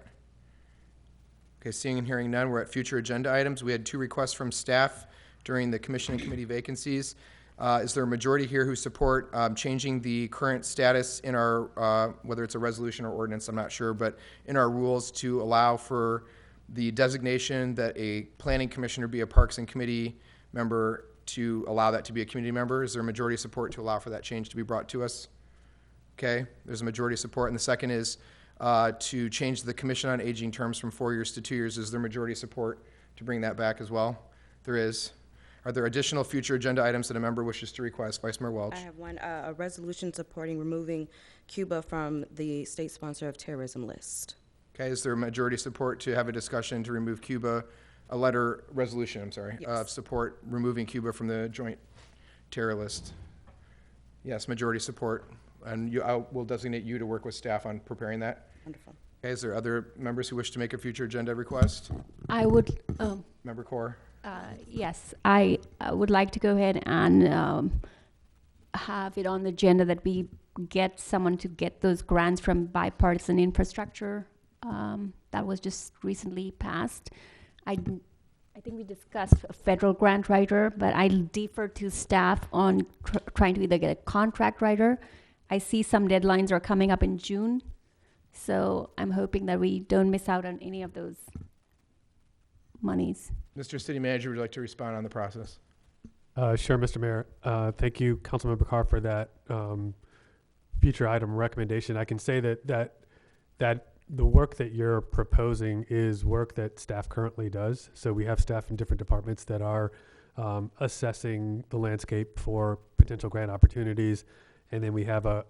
Okay, seeing and hearing none, we're at future agenda items. We had 2 requests from staff during the commission and committee vacancies. Is there a majority here who support changing the current status in our, whether it's a resolution or ordinance, I'm not sure, but in our rules to allow for the designation that a planning commissioner be a Parks and Committee member, to allow that to be a community member? Is there a majority support to allow for that change to be brought to us? Okay, there's a majority support. And the second is to change the Commission on Aging terms from 4 years to 2 years. Is there majority support to bring that back as well? There is. Are there additional future agenda items that a member wishes to request? Vice Mayor Welch. I have one, a resolution supporting removing Cuba from the state sponsor of terrorism list. Okay, is there majority support to have a discussion to remove Cuba, resolution, I'm sorry, Yes. of support removing Cuba from the joint terror list? Yes, majority support. And I will designate you to work with staff on preparing that. Wonderful. Okay, is there other members who wish to make a future agenda request? I would, Member Corr. yes, I would like to go ahead and have it on the agenda that we get someone to get those grants from bipartisan infrastructure that was just recently passed. I think we discussed a federal grant writer, but I defer to staff on trying to either get a contract writer. I see some deadlines are coming up in June, so I'm hoping that we don't miss out on any of those monies. Mr. City Manager, would you like to respond on the process? Sure, Mr. Mayor. Thank you, Councilmember Carr, for that future item recommendation. I can say that the work that you're proposing is work that staff currently does. So we have staff in different departments that are assessing the landscape for potential grant opportunities. And then we have a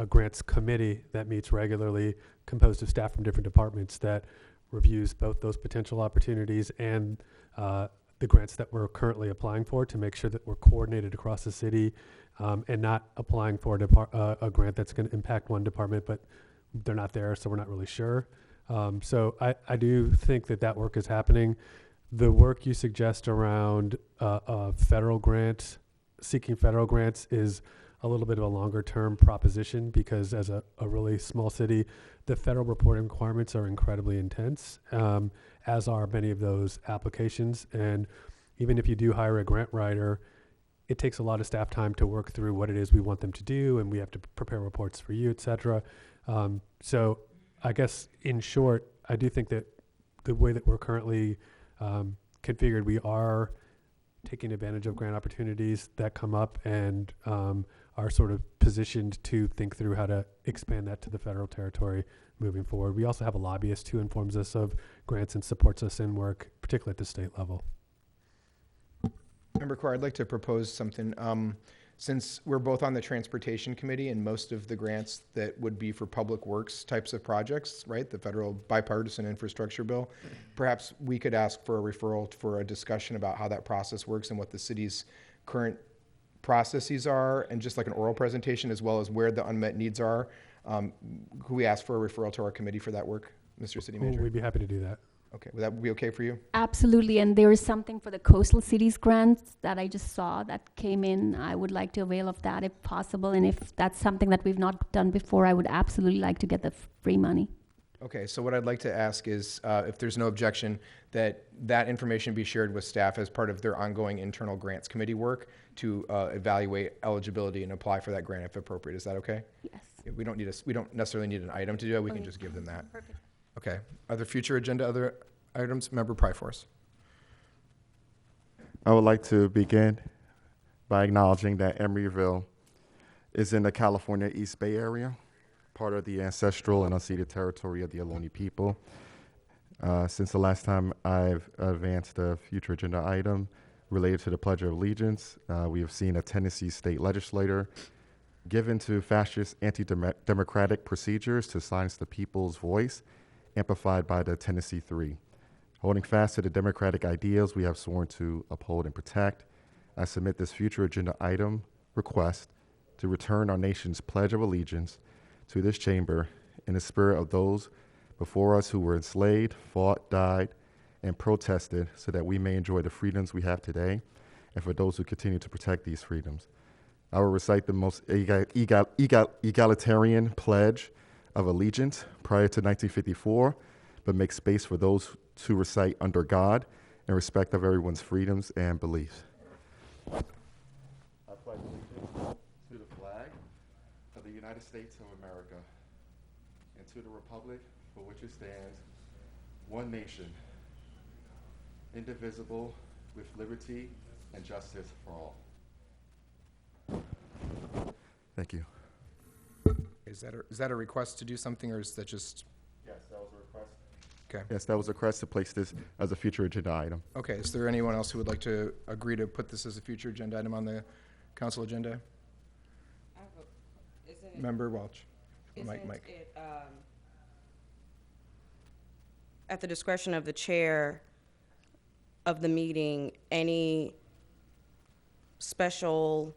grants committee that meets regularly, composed of staff from different departments that reviews both those potential opportunities and the grants that we're currently applying for to make sure that we're coordinated across the city and not applying for a grant that's going to impact one department, but they're not there, so we're not really sure. So I do think that work is happening. The work you suggest around federal grants, seeking federal grants, is a little bit of a longer term proposition because as a really small city, the federal reporting requirements are incredibly intense, as are many of those applications. And even if you do hire a grant writer, it takes a lot of staff time to work through what it is we want them to do, and we have to prepare reports for you, et cetera. So I guess in short, I do think that the way that we're currently configured, we are taking advantage of grant opportunities that come up and are sort of positioned to think through how to expand that to the federal territory moving forward. We also have a lobbyist who informs us of grants and supports us in work, particularly at the state level. Member Corr, I'd like to propose something. Since we're both on the Transportation Committee and most of the grants that would be for public works types of projects, right, the federal bipartisan infrastructure bill, perhaps we could ask for a referral for a discussion about how that process works and what the city's current processes are, and just like an oral presentation as well as where the unmet needs are. Could we ask for a referral to our committee for that work, Mr. City Manager? We'd be happy to do that. Okay, would that be okay for you? Absolutely, and there is something for the coastal cities grants that I just saw that came in. I would like to avail of that if possible, and if that's something that we've not done before, I would absolutely like to get the free money. Okay, so what I'd like to ask is, if there's no objection, that information be shared with staff as part of their ongoing internal grants committee work to evaluate eligibility and apply for that grant if appropriate. Is that okay? Yes. We don't necessarily need an item to do it. We can just give them that. Perfect. Okay. Other future agenda, other items? Member Pryforce. I would like to begin by acknowledging that Emeryville is in the California East Bay area, part of the ancestral and unceded territory of the Ohlone people. Since the last time I've advanced a future agenda item related to the Pledge of Allegiance, we have seen a Tennessee state legislator given to fascist anti-democratic procedures to silence the people's voice, amplified by the Tennessee Three. Holding fast to the democratic ideals we have sworn to uphold and protect, I submit this future agenda item request to return our nation's Pledge of Allegiance to this chamber in the spirit of those before us who were enslaved, fought, died, and protested so that we may enjoy the freedoms we have today, and for those who continue to protect these freedoms. I will recite the most egalitarian pledge of allegiance prior to 1954, but make space for those to recite under God in respect of everyone's freedoms and beliefs. I pledge allegiance to the flag of the United States of America and to the republic for which it stands, one nation, indivisible, with liberty and justice for all. Thank you. Is that a request to do something, or is that just? Yes, that was a request. Okay. Yes, that was a request to place this as a future agenda item. Okay, is there anyone else who would like to agree to put this as a future agenda item on the council agenda? Member Welch. Mike. At the discretion of the chair of the meeting, any special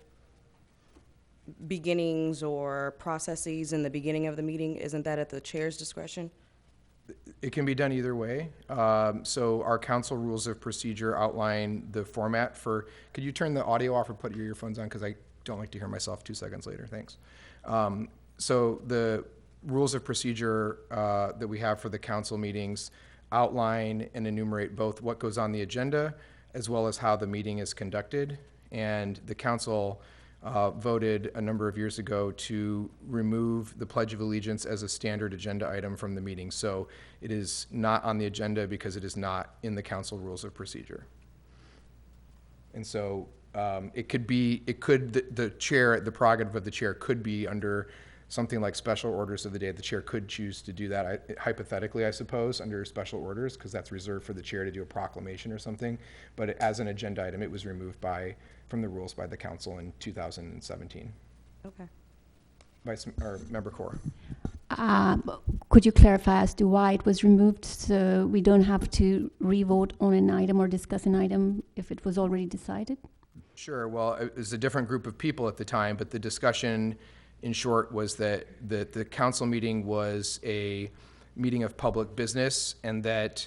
beginnings or processes in the beginning of the meeting, isn't that at the chair's discretion? It can be done either way. So our council rules of procedure outline the format for, could you turn the audio off or put your earphones on? Because I don't like to hear myself 2 seconds later. Thanks. So the rules of procedure that we have for the council meetings outline and enumerate both what goes on the agenda as well as how the meeting is conducted. And the council voted a number of years ago to remove the Pledge of Allegiance as a standard agenda item from the meeting. So it is not on the agenda because it is not in the council rules of procedure. And so the chair, the prerogative of the chair could be under something like special orders of the day. The chair could choose to do that, hypothetically, I suppose, under special orders, because that's reserved for the chair to do a proclamation or something. But as an agenda item, it was removed from the rules by the council in 2017. Okay. Member Core. Could you clarify as to why it was removed so we don't have to re-vote on an item or discuss an item if it was already decided? Sure. Well, it was a different group of people at the time, but the discussion, in short, was that the council meeting was a meeting of public business, and that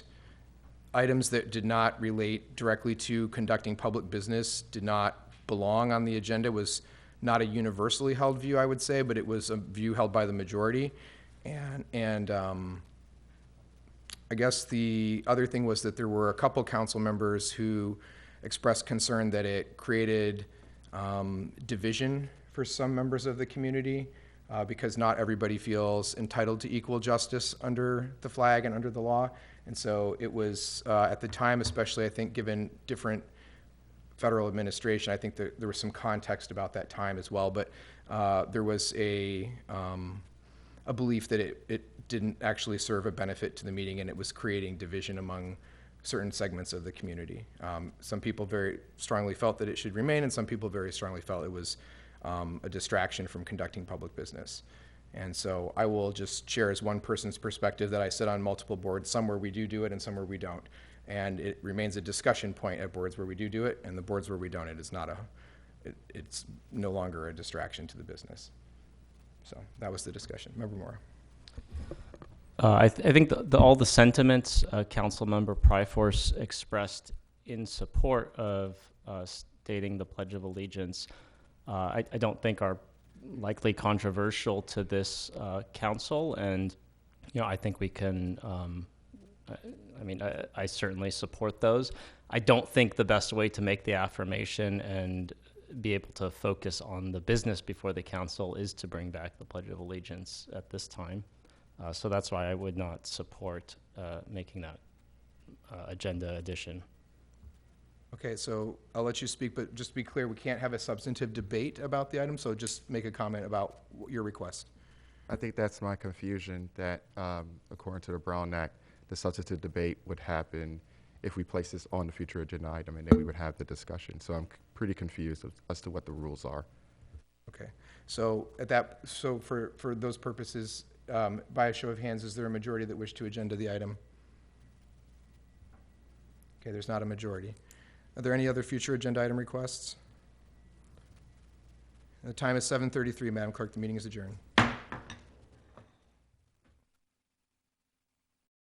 items that did not relate directly to conducting public business did not belong on the agenda. Was not a universally held view, I would say, but it was a view held by the majority. And I guess the other thing was that there were a couple council members who expressed concern that it created division for some members of the community because not everybody feels entitled to equal justice under the flag and under the law. And so it was, at the time, especially, I think, given different federal administration, I think that there was some context about that time as well, but there was a belief that it didn't actually serve a benefit to the meeting, and it was creating division among certain segments of the community. Some people very strongly felt that it should remain, and some people very strongly felt it was a distraction from conducting public business. And so I will just share as one person's perspective that I sit on multiple boards, some where we do it and some where we don't. And it remains a discussion point at boards where we do it, and the boards where we don't, it's no longer a distraction to the business. So that was the discussion. Member Moore. I think all the sentiments Councilmember Pryforce expressed in support of stating the Pledge of Allegiance, I don't think are likely controversial to this council, and I think we can. I certainly support those. I don't think the best way to make the affirmation and be able to focus on the business before the council is to bring back the Pledge of Allegiance at this time. So that's why I would not support making that agenda addition. Okay, so I'll let you speak, but just to be clear, we can't have a substantive debate about the item, so just make a comment about your request. I think that's my confusion, that according to the Brown Act, the substantive debate would happen if we place this on the future agenda item, and then we would have the discussion. So I'm pretty confused as to what the rules are. Okay, so for those purposes, by a show of hands, is there a majority that wish to agenda the item? Okay, there's not a majority. Are there any other future agenda item requests? The time is 7:33, Madam Clerk. The meeting is adjourned.